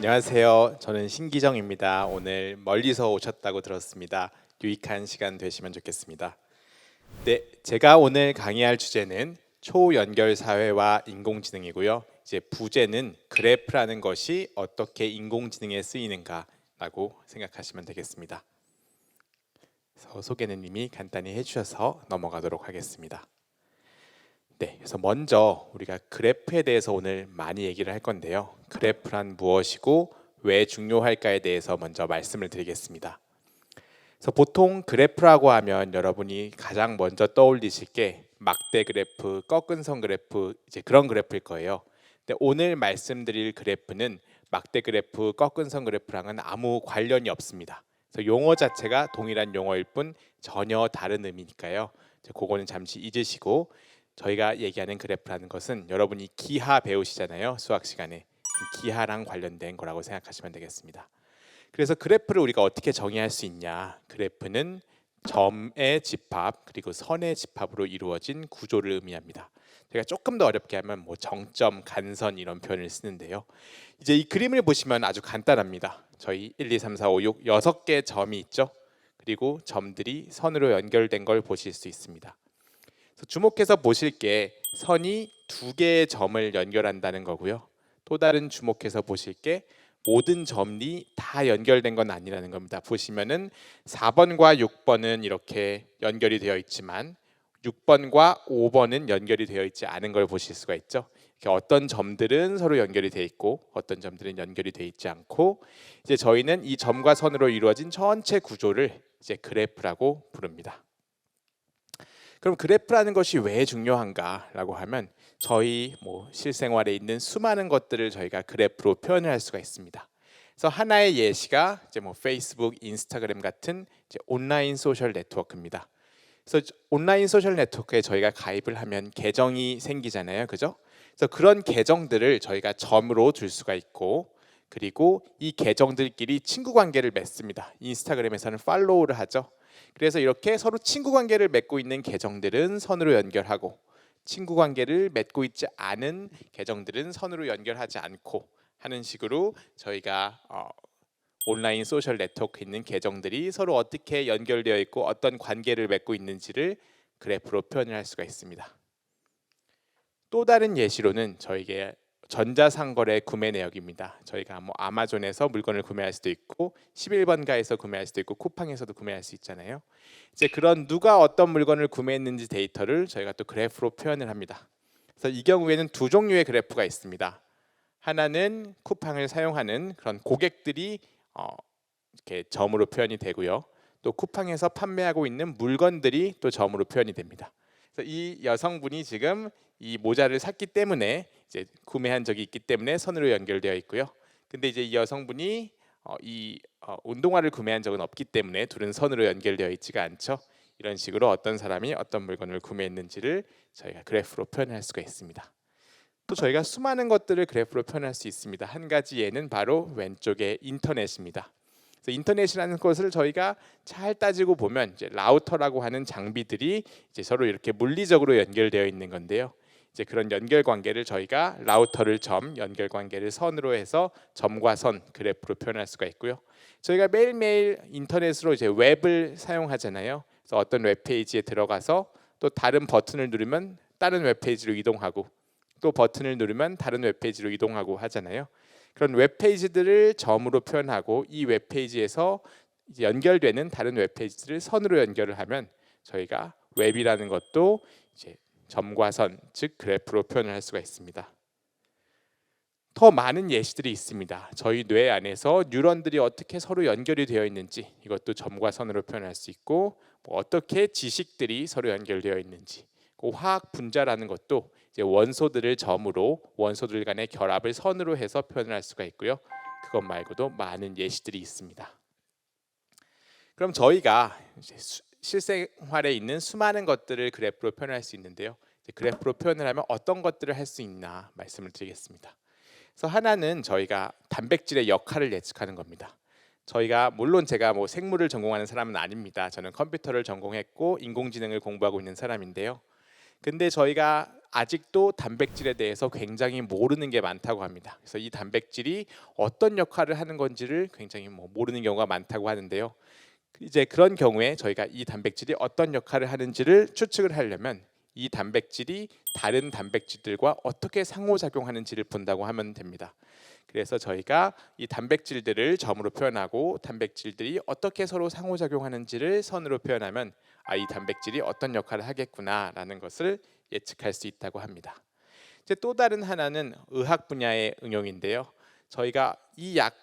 안녕하세요. 저는 신기정입니다. 오늘 멀리서 오셨다고 들었습니다. 유익한 시간 되시면 좋겠습니다. 네, 제가 오늘 강의할 주제는 초연결 사회와 인공지능이고요. 이제 부제는 그래프라는 것이 어떻게 인공지능에 쓰이는가라고 생각하시면 되겠습니다. 그래서 소개는 이미 간단히 해주셔서 넘어가도록 하겠습니다. 네, 그래서 먼저 우리가 그래프에 대해서 오늘 많이 얘기를 할 건데요. 그래프란 무엇이고 왜 중요할까에 대해서 먼저 말씀을 드리겠습니다. 그래서 보통 그래프라고 하면 여러분이 가장 먼저 떠올리실 게 막대 그래프, 꺾은 선 그래프, 이제 그런 그래프일 거예요. 근데 오늘 말씀드릴 그래프는 막대 그래프, 꺾은 선 그래프랑은 아무 관련이 없습니다. 그래서 용어 자체가 동일한 용어일 뿐 전혀 다른 의미니까요. 그거는 잠시 잊으시고 저희가 얘기하는 그래프라는 것은 여러분이 기하 배우시잖아요. 수학 시간에. 기하랑 관련된 거라고 생각하시면 되겠습니다. 그래서 그래프를 우리가 어떻게 정의할 수 있냐? 그래프는 점의 집합 그리고 선의 집합으로 이루어진 구조를 의미합니다. 제가 조금 더 어렵게 하면 뭐 정점, 간선 이런 표현을 쓰는데요. 이제 이 그림을 보시면 아주 간단합니다. 저희 1, 2, 3, 4, 5, 6 6개 점이 있죠. 그리고 점들이 선으로 연결된 걸 보실 수 있습니다. 그래서 주목해서 보실 게 선이 두 개의 점을 연결한다는 거고요. 또 다른 주목해서 보실 게 모든 점이 다 연결된 건 아니라는 겁니다. 보시면은 4번과 6번은 이렇게 연결이 되어 있지만 6번과 5번은 연결이 되어 있지 않은 걸 보실 수가 있죠. 이렇게 어떤 점들은 서로 연결이 되어 있고 어떤 점들은 연결이 되어 있지 않고 이제 저희는 이 점과 선으로 이루어진 전체 구조를 이제 그래프라고 부릅니다. 그럼 그래프라는 것이 왜 중요한가라고 하면 저희 실생활에 있는 수많은 것들을 저희가 그래프로 표현을 할 수가 있습니다. 그래서 하나의 예시가 이제 페이스북, 인스타그램 같은 이제 온라인 소셜 네트워크입니다. 그래서 온라인 소셜 네트워크에 저희가 가입을 하면 계정이 생기잖아요, 그죠? 그래서 그런 계정들을 저희가 점으로 둘 수가 있고, 그리고 이 계정들끼리 친구 관계를 맺습니다. 인스타그램에서는 팔로우를 하죠. 그래서 이렇게 서로 친구 관계를 맺고 있는 계정들은 선으로 연결하고 친구 관계를 맺고 있지 않은 계정들은 선으로 연결하지 않고 하는 식으로 저희가 온라인 소셜 네트워크에 있는 계정들이 서로 어떻게 연결되어 있고 어떤 관계를 맺고 있는지를 그래프로 표현을 할 수가 있습니다. 또 다른 예시로는 저에게 전자상거래 구매 내역입니다. 저희가 아마존에서 물건을 구매할 수도 있고 11번가에서 구매할 수도 있고 쿠팡에서도 구매할 수 있잖아요. 이제 그런 누가 어떤 물건을 구매했는지 데이터를 저희가 또 그래프로 표현을 합니다. 그래서 이 경우에는 두 종류의 그래프가 있습니다. 하나는 쿠팡을 사용하는 그런 고객들이 이렇게 점으로 표현이 되고요. 또 쿠팡에서 판매하고 있는 물건들이 또 점으로 표현이 됩니다. 그래서 이 여성분이 지금 이 모자를 샀기 때문에 이제 구매한 적이 있기 때문에 선으로 연결되어 있고요. 근데 이제 이 여성분이 운동화를 구매한 적은 없기 때문에 둘은 선으로 연결되어 있지가 않죠. 이런 식으로 어떤 사람이 어떤 물건을 구매했는지를 저희가 그래프로 표현할 수가 있습니다. 또 저희가 수많은 것들을 그래프로 표현할 수 있습니다. 한 가지 예는 바로 왼쪽에 인터넷입니다. 그래서 인터넷이라는 것을 저희가 잘 따지고 보면 이제 라우터라고 하는 장비들이 이제 서로 이렇게 물리적으로 연결되어 있는 건데요. 이제 그런 연결 관계를 저희가 라우터를 점, 연결 관계를 선으로 해서 점과 선 그래프로 표현할 수가 있고요. 저희가 매일매일 인터넷으로 이제 웹을 사용하잖아요. 그래서 어떤 웹페이지에 들어가서 또 다른 버튼을 누르면 다른 웹페이지로 이동하고 또 버튼을 누르면 다른 웹페이지로 이동하고 하잖아요. 그런 웹페이지들을 점으로 표현하고 이 웹페이지에서 이제 연결되는 다른 웹페이지들을 선으로 연결을 하면 저희가 웹이라는 것도 이제 점과 선, 즉 그래프로 표현을 할 수가 있습니다. 더 많은 예시들이 있습니다. 저희 뇌 안에서 뉴런들이 어떻게 서로 연결이 되어 있는지 이것도 점과 선으로 표현할 수 있고 어떻게 지식들이 서로 연결되어 있는지 화학 분자라는 것도 이제 원소들을 점으로 원소들 간의 결합을 선으로 해서 표현을 할 수가 있고요. 그것 말고도 많은 예시들이 있습니다. 그럼 저희가 이제 실생활에 있는 수많은 것들을 그래프로 표현할 수 있는데요. 그래프로 표현을 하면 어떤 것들을 할 수 있나 말씀을 드리겠습니다. 그래서 하나는 저희가 단백질의 역할을 예측하는 겁니다. 저희가 물론 제가 생물을 전공하는 사람은 아닙니다. 저는 컴퓨터를 전공했고 인공지능을 공부하고 있는 사람인데요. 근데 저희가 아직도 단백질에 대해서 굉장히 모르는 게 많다고 합니다. 그래서 이 단백질이 어떤 역할을 하는 건지를 굉장히 모르는 경우가 많다고 하는데요. 이제 그런 경우에 저희가 이 단백질이 어떤 역할을 하는지를 추측을 하려면 이 단백질이 다른 단백질들과 어떻게 상호작용하는지를 본다고 하면 됩니다. 그래서 저희가 이 단백질들을 점으로 표현하고 단백질들이 어떻게 서로 상호작용하는지를 선으로 표현하면 이 단백질이 어떤 역할을 하겠구나라는 것을 예측할 수 있다고 합니다. 이제 또 다른 하나는 의학 분야의 응용인데요. 저희가 이 약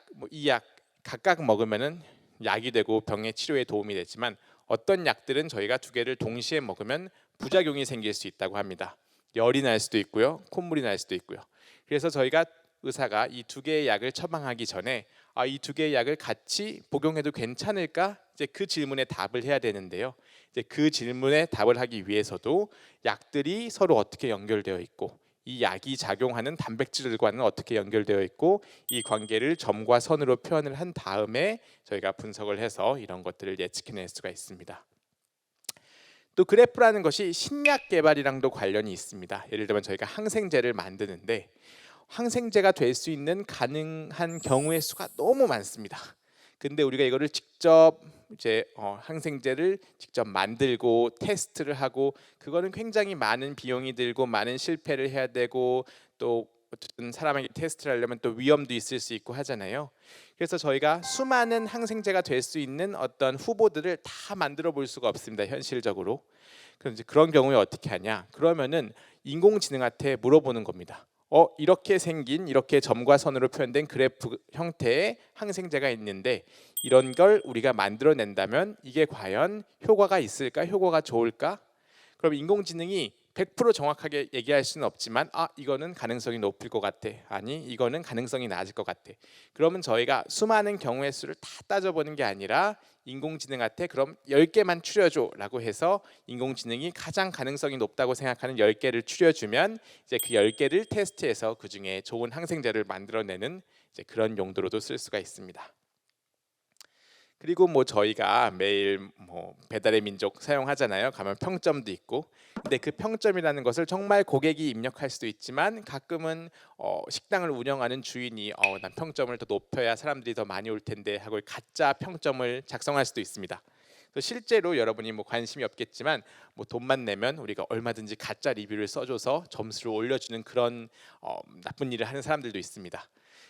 각각 먹으면은 약이 되고 병의 치료에 도움이 되지만 어떤 약들은 저희가 두 개를 동시에 먹으면 부작용이 생길 수 있다고 합니다. 열이 날 수도 있고요, 콧물이 날 수도 있고요. 그래서 저희가 의사가 이 두 개의 약을 처방하기 전에 이 두 개의 약을 같이 복용해도 괜찮을까? 이제 그 질문에 답을 해야 되는데요. 이제 그 질문에 답을 하기 위해서도 약들이 서로 어떻게 연결되어 있고 이 약이 작용하는 단백질들과는 어떻게 연결되어 있고 이 관계를 점과 선으로 표현을 한 다음에 저희가 분석을 해서 이런 것들을 예측해낼 수가 있습니다. 또 그래프라는 것이 신약 개발이랑도 관련이 있습니다. 예를 들면 저희가 항생제를 만드는데 항생제가 될 수 있는 가능한 경우의 수가 너무 많습니다. 근데 우리가 이거를 직접 항생제를 직접 만들고 테스트를 하고 그거는 굉장히 많은 비용이 들고 많은 실패를 해야 되고 또 어쨌든 사람에게 테스트를 하려면 또 위험도 있을 수 있고 하잖아요. 그래서 저희가 수많은 항생제가 될 수 있는 어떤 후보들을 다 만들어 볼 수가 없습니다. 현실적으로. 그럼 이제 그런 경우에 어떻게 하냐? 그러면은 인공지능한테 물어보는 겁니다. 이렇게 생긴 이렇게 점과 선으로 표현된 그래프 형태의 항생제가 있는데 이런 걸 우리가 만들어낸다면 이게 과연 효과가 있을까? 효과가 좋을까? 그럼 인공지능이 100% 정확하게 얘기할 수는 없지만 이거는 가능성이 높을 것 같아. 아니 이거는 가능성이 낮을 것 같아. 그러면 저희가 수많은 경우의 수를 다 따져보는 게 아니라 인공지능한테 그럼 10개만 추려줘 라고 해서 인공지능이 가장 가능성이 높다고 생각하는 10개를 추려주면 이제 그 10개를 테스트해서 그중에 좋은 항생제를 만들어내는 이제 그런 용도로도 쓸 수가 있습니다. 그리고 저희가 매일 배달의 민족 사용하잖아요. 가면 평점도 있고. 근데 그 평점이라는 것을 정말 고객이 입력할 수도 있지만 가끔은 식당을 운영하는 주인이 난 평점을 더 높여야 사람들이 더 많이 올 텐데 하고 가짜 평점을 작성할 수도 있습니다. 실제로 여러분이 관심이 없겠지만 돈만 내면 우리가 얼마든지 가짜 리뷰를 써줘서 점수를 올려주는 그런 나쁜 일을 하는 사람들도 있습니다.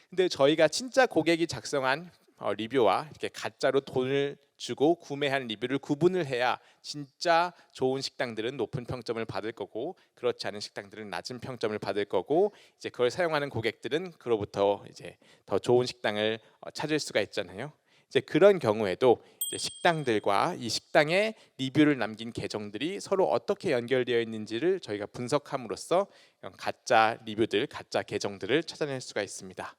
근데 저희가 진짜 고객이 작성한 리뷰와 이렇게 가짜로 돈을 주고 구매한 리뷰를 구분을 해야 진짜 좋은 식당들은 높은 평점을 받을 거고 그렇지 않은 식당들은 낮은 평점을 받을 거고 이제 그걸 사용하는 고객들은 그로부터 이제 더 좋은 식당을 찾을 수가 있잖아요. 이제 그런 경우에도 이제 식당들과 이 식당에 리뷰를 남긴 계정들이 서로 어떻게 연결되어 있는지를 저희가 분석함으로써 가짜 리뷰들, 가짜 계정들을 찾아낼 수가 있습니다.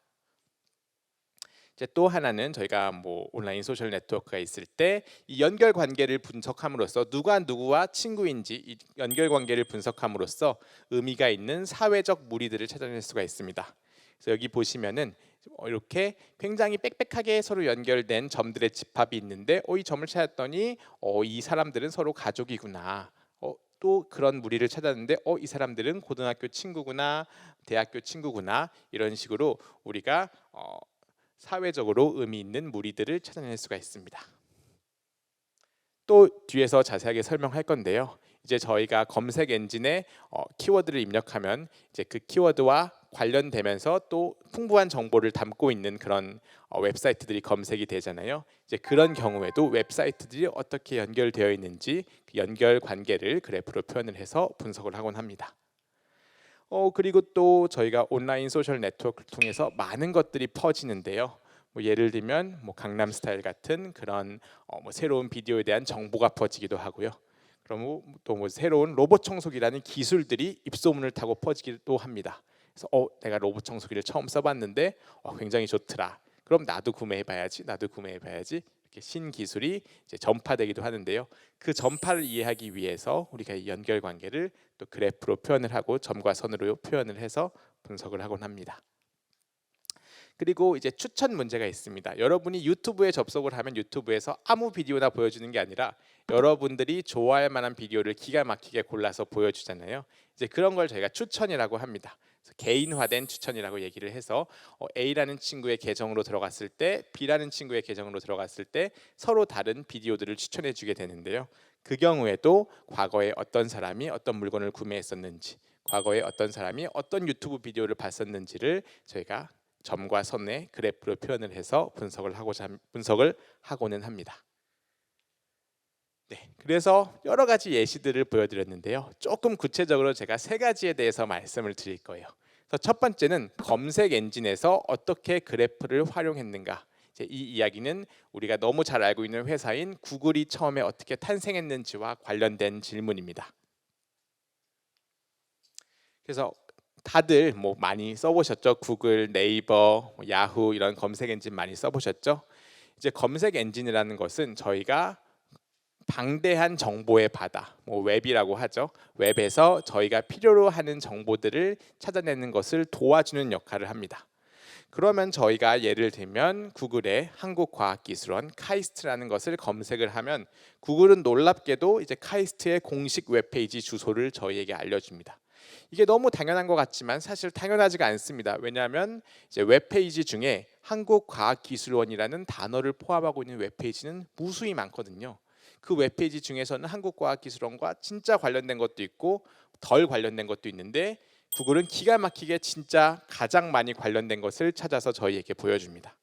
이제 또 하나는 저희가 온라인 소셜 네트워크가 있을 때 이 연결 관계를 분석함으로써 누가 누구와 친구인지 이 연결 관계를 분석함으로써 의미가 있는 사회적 무리들을 찾아낼 수가 있습니다. 그래서 여기 보시면은 이렇게 굉장히 빽빽하게 서로 연결된 점들의 집합이 있는데 이 점을 찾았더니 이 사람들은 서로 가족이구나. 또 그런 무리를 찾았는데 이 사람들은 고등학교 친구구나, 대학교 친구구나 이런 식으로 우리가 사회적으로 의미 있는 무리들을 찾아낼 수가 있습니다. 또 뒤에서 자세하게 설명할 건데요. 이제 저희가 검색 엔진에 키워드를 입력하면 이제 그 키워드와 관련되면서 또 풍부한 정보를 담고 있는 그런 웹사이트들이 검색이 되잖아요. 이제 그런 경우에도 웹사이트들이 어떻게 연결되어 있는지 그 연결 관계를 그래프로 표현을 해서 분석을 하곤 합니다. 그리고 또 저희가 온라인 소셜 네트워크를 통해서 많은 것들이 퍼지는데요. 예를 들면 강남 스타일 같은 그런 새로운 비디오에 대한 정보가 퍼지기도 하고요. 그럼 또 새로운 로봇 청소기라는 기술들이 입소문을 타고 퍼지기도 합니다. 그래서 내가 로봇 청소기를 처음 써봤는데 굉장히 좋더라. 그럼 나도 구매해봐야지. 나도 구매해봐야지. 이렇게 신기술이 이제 전파되기도 하는데요. 그 전파를 이해하기 위해서 우리가 이 연결 관계를 또 그래프로 표현을 하고 점과 선으로 표현을 해서 분석을 하곤 합니다. 그리고 이제 추천 문제가 있습니다. 여러분이 유튜브에 접속을 하면 유튜브에서 아무 비디오나 보여주는 게 아니라 여러분들이 좋아할 만한 비디오를 기가 막히게 골라서 보여주잖아요. 이제 그런 걸 저희가 추천이라고 합니다. 그래서 개인화된 추천이라고 얘기를 해서 A라는 친구의 계정으로 들어갔을 때 B라는 친구의 계정으로 들어갔을 때 서로 다른 비디오들을 추천해 주게 되는데요. 그 경우에도 과거에 어떤 사람이 어떤 물건을 구매했었는지, 과거에 어떤 사람이 어떤 유튜브 비디오를 봤었는지를 저희가 점과 선의 그래프로 표현을 해서 분석을 하고는 합니다. 네, 그래서 여러 가지 예시들을 보여드렸는데요. 조금 구체적으로 제가 세 가지에 대해서 말씀을 드릴 거예요. 그래서 첫 번째는 검색 엔진에서 어떻게 그래프를 활용했는가. 이제 이 이야기는 우리가 너무 잘 알고 있는 회사인 구글이 처음에 어떻게 탄생했는지와 관련된 질문입니다. 그래서 다들 뭐 많이 써보셨죠? 구글, 네이버, 야후 이런 검색 엔진 많이 써보셨죠? 이제 검색 엔진이라는 것은 저희가 방대한 정보의 바다, 뭐 웹이라고 하죠. 웹에서 저희가 필요로 하는 정보들을 찾아내는 것을 도와주는 역할을 합니다. 그러면 저희가 예를 들면 구글의 한국과학기술원 카이스트라는 것을 검색을 하면 구글은 놀랍게도 이제 카이스트의 공식 웹페이지 주소를 저희에게 알려줍니다. 이게 너무 당연한 것 같지만 사실 당연하지가 않습니다. 왜냐하면 이제 웹페이지 중에 한국과학기술원이라는 단어를 포함하고 있는 웹페이지는 무수히 많거든요. 그 웹페이지 중에서는 한국과학기술원과 진짜 관련된 것도 있고 덜 관련된 것도 있는데 구글은 기가 막히게 진짜 가장 많이 관련된 것을 찾아서 저희에게 보여줍니다.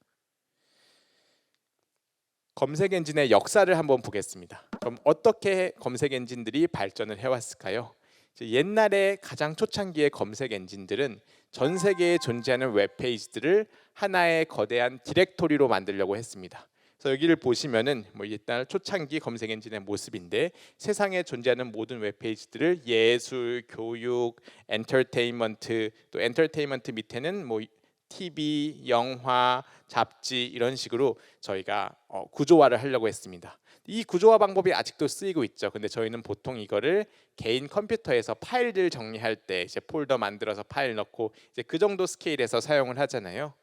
검색 엔진의 역사를 한번 보겠습니다. 그럼 어떻게 검색 엔진들이 발전을 해왔을까요? 옛날에 가장 초창기의 검색 엔진들은 전 세계에 존재하는 웹페이지들을 하나의 거대한 디렉토리로 만들려고 했습니다. 그래서 여기를 보시면은 뭐 일단 초창기 검색 엔진의 모습인데 세상에 존재하는 모든 웹페이지들을 예술, 교육, 엔터테인먼트, 또 엔터테인먼트 밑에는 뭐 TV, 영화, 잡지 이런 식으로 저희가 구조화를 하려고 했습니다. 이 구조화 방법이 아직도 쓰이고 있죠. 근데 저희는 보통 이거를 개인 컴퓨터에서 파일들 정리할 때 이제 폴더 만들어서 파일 넣고 이제 그 정도 스케일에서 사용을 하잖아요.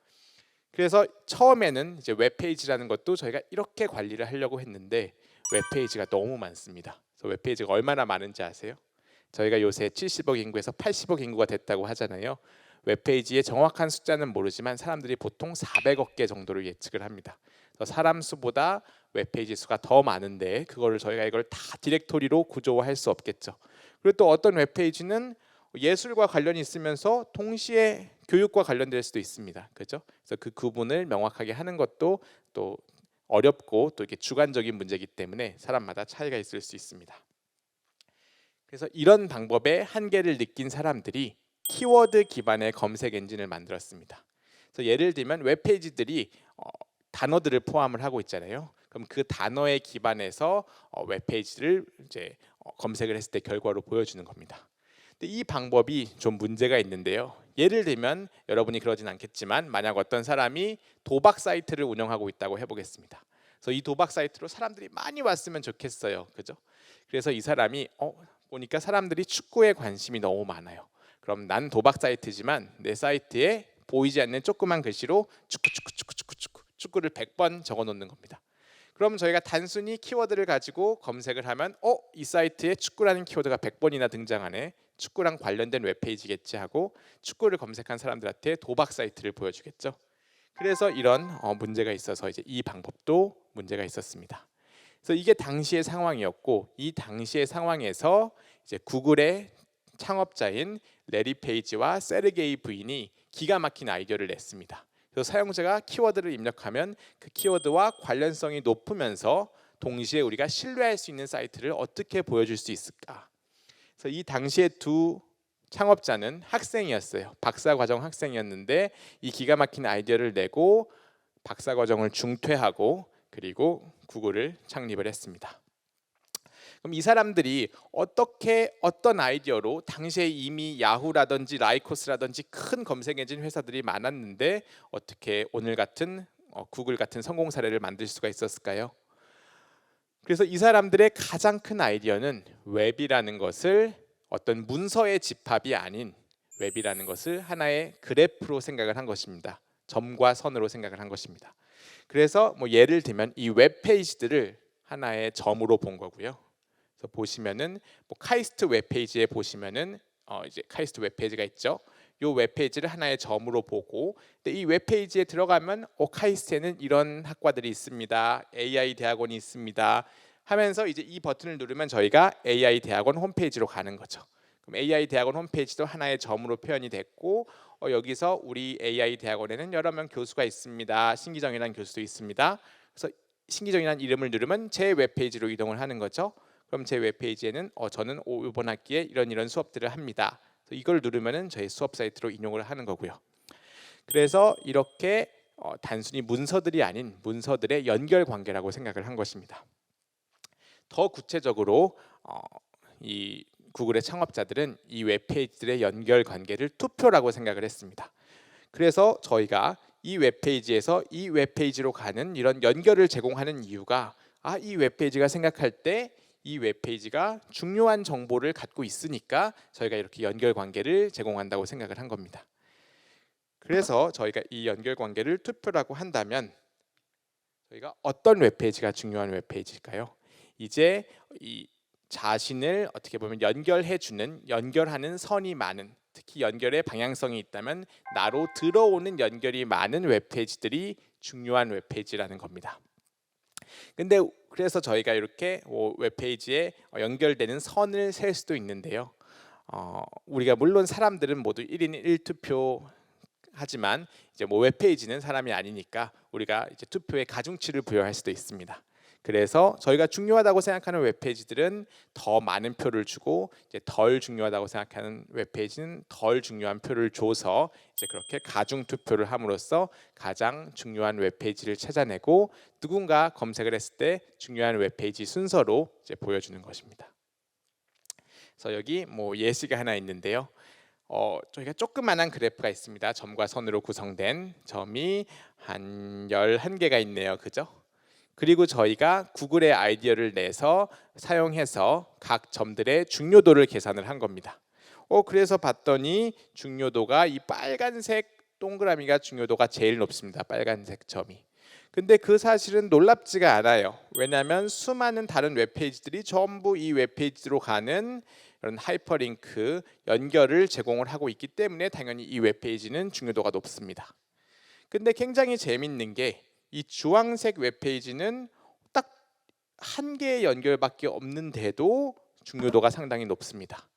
그래서 처음에는 이제 웹페이지라는 것도 저희가 이렇게 관리를 하려고 했는데 웹페이지가 너무 많습니다. 그래서 웹페이지가 얼마나 많은지 아세요? 저희가 요새 70억 인구에서 80억 인구가 됐다고 하잖아요. 웹페이지의 정확한 숫자는 모르지만 사람들이 보통 400억 개 정도를 예측을 합니다. 그래서 사람 수보다 웹페이지 수가 더 많은데 그거를 저희가 이걸 다 디렉토리로 구조화할 수 없겠죠. 그리고 또 어떤 웹페이지는 예술과 관련이 있으면서 동시에 교육과 관련될 수도 있습니다. 그렇죠? 그래서 그 구분을 명확하게 하는 것도 또 어렵고 또 이게 주관적인 문제이기 때문에 사람마다 차이가 있을 수 있습니다. 그래서 이런 방법의 한계를 느낀 사람들이 키워드 기반의 검색 엔진을 만들었습니다. 그래서 예를 들면 웹페이지들이 단어들을 포함을 하고 있잖아요. 그럼 그 단어에 기반해서 웹페이지를 이제 검색을 했을 때 결과로 보여주는 겁니다. 근데 이 방법이 좀 문제가 있는데요. 예를 들면 여러분이 그러진 않겠지만 만약 어떤 사람이 도박 사이트를 운영하고 있다고 해보겠습니다. 그래서 이 도박 사이트로 사람들이 많이 왔으면 좋겠어요. 그죠? 그래서 이 사람이 보니까 사람들이 축구에 관심이 너무 많아요. 그럼 난 도박 사이트지만 내 사이트에 보이지 않는 조그만 글씨로 축구를 100번 적어 놓는 겁니다. 그럼 저희가 단순히 키워드를 가지고 검색을 하면 이 사이트에 축구라는 키워드가 100번이나 등장하네. 축구랑 관련된 웹페이지겠지 하고 축구를 검색한 사람들한테 도박 사이트를 보여주겠죠. 그래서 이런 문제가 있어서 이제 이 방법도 문제가 있었습니다. 그래서 이게 당시의 상황이었고 이 당시의 상황에서 이제 구글의 창업자인 레리 페이지와 세르게이 부인이 기가 막힌 아이디어를 냈습니다. 그래서 사용자가 키워드를 입력하면 그 키워드와 관련성이 높으면서 동시에 우리가 신뢰할 수 있는 사이트를 어떻게 보여줄 수 있을까? 그래서 이 당시에 두 창업자는 학생이었어요. 박사과정 학생이었는데 이 기가 막힌 아이디어를 내고 박사과정을 중퇴하고 그리고 구글을 창립을 했습니다. 그럼 이 사람들이 어떤 아이디어로 당시에 이미 야후라든지 라이코스라든지 큰 검색 엔진 회사들이 많았는데 어떻게 오늘 같은 구글 같은 성공 사례를 만들 수가 있었을까요? 그래서 이 사람들의 가장 큰 아이디어는 웹이라는 것을 어떤 문서의 집합이 아닌 웹이라는 것을 하나의 그래프로 생각을 한 것입니다. 점과 선으로 생각을 한 것입니다. 그래서 뭐 예를 들면 이 웹페이지들을 하나의 점으로 본 거고요. 그래서 보시면은 뭐 카이스트 웹페이지에 보시면은 이제 카이스트 웹페이지가 있죠. 이 웹페이지를 하나의 점으로 보고, 근데 이 웹페이지에 들어가면 카이스트에는 이런 학과들이 있습니다. AI 대학원이 있습니다. 하면서 이제 이 버튼을 누르면 저희가 AI 대학원 홈페이지로 가는 거죠. 그럼 AI 대학원 홈페이지도 하나의 점으로 표현이 됐고, 여기서 우리 AI 대학원에는 여러 명 교수가 있습니다. 신기정이라는 교수도 있습니다. 그래서 신기정이라는 이름을 누르면 제 웹페이지로 이동을 하는 거죠. 그럼 제 웹페이지에는 저는 이번 학기에 이런 수업들을 합니다. 이걸 누르면은 저희 수업 사이트로 인용을 하는 거고요. 그래서 이렇게 단순히 문서들이 아닌 문서들의 연결 관계라고 생각을 한 것입니다. 더 구체적으로 이 구글의 창업자들은 이 웹페이지들의 연결 관계를 투표라고 생각을 했습니다. 그래서 저희가 이 웹페이지에서 이 웹페이지로 가는 이런 연결을 제공하는 이유가 이 웹페이지가 생각할 때 이 웹페이지가 중요한 정보를 갖고 있으니까 저희가 이렇게 연결 관계를 제공한다고 생각을 한 겁니다. 그래서 저희가 이 연결 관계를 투표라고 한다면 저희가 어떤 웹페이지가 중요한 웹페이지일까요? 이제 이 자신을 어떻게 보면 연결하는 선이 많은, 특히 연결의 방향성이 있다면 나로 들어오는 연결이 많은 웹페이지들이 중요한 웹페이지라는 겁니다. 근데 그래서 저희가 이렇게 웹페이지에 연결되는 선을 셀 수도 있는데요. 우리가 물론 사람들은 모두 1인 1투표 하지만 이제 뭐 웹페이지는 사람이 아니니까 우리가 이제 투표에 가중치를 부여할 수도 있습니다. 그래서 저희가 중요하다고 생각하는 웹페이지들은 더 많은 표를 주고, 이제 덜 중요하다고 생각하는 웹페이지는 덜 중요한 표를 줘서 이제 그렇게 가중 투표를 함으로써 가장 중요한 웹페이지를 찾아내고 누군가 검색을 했을 때 중요한 웹페이지 순서로 이제 보여주는 것입니다. 그래서 여기 뭐 예시가 하나 있는데요. 저희가 조그만한 그래프가 있습니다. 점과 선으로 구성된 점이 한 11개가 있네요. 그죠? 그리고 저희가 구글의 아이디어를 내서 사용해서 각 점들의 중요도를 계산을 한 겁니다. 그래서 봤더니 중요도가 이 빨간색 동그라미가 중요도가 제일 높습니다. 빨간색 점이. 근데 그 사실은 놀랍지가 않아요. 왜냐하면 수많은 다른 웹페이지들이 전부 이 웹페이지로 가는 이런 하이퍼링크 연결을 제공을 하고 있기 때문에 당연히 이 웹페이지는 중요도가 높습니다. 근데 굉장히 재밌는 게 이 주황색 웹페이지는 딱 한 개의 연결밖에 없는데도 중요도가 상당히 높습니다.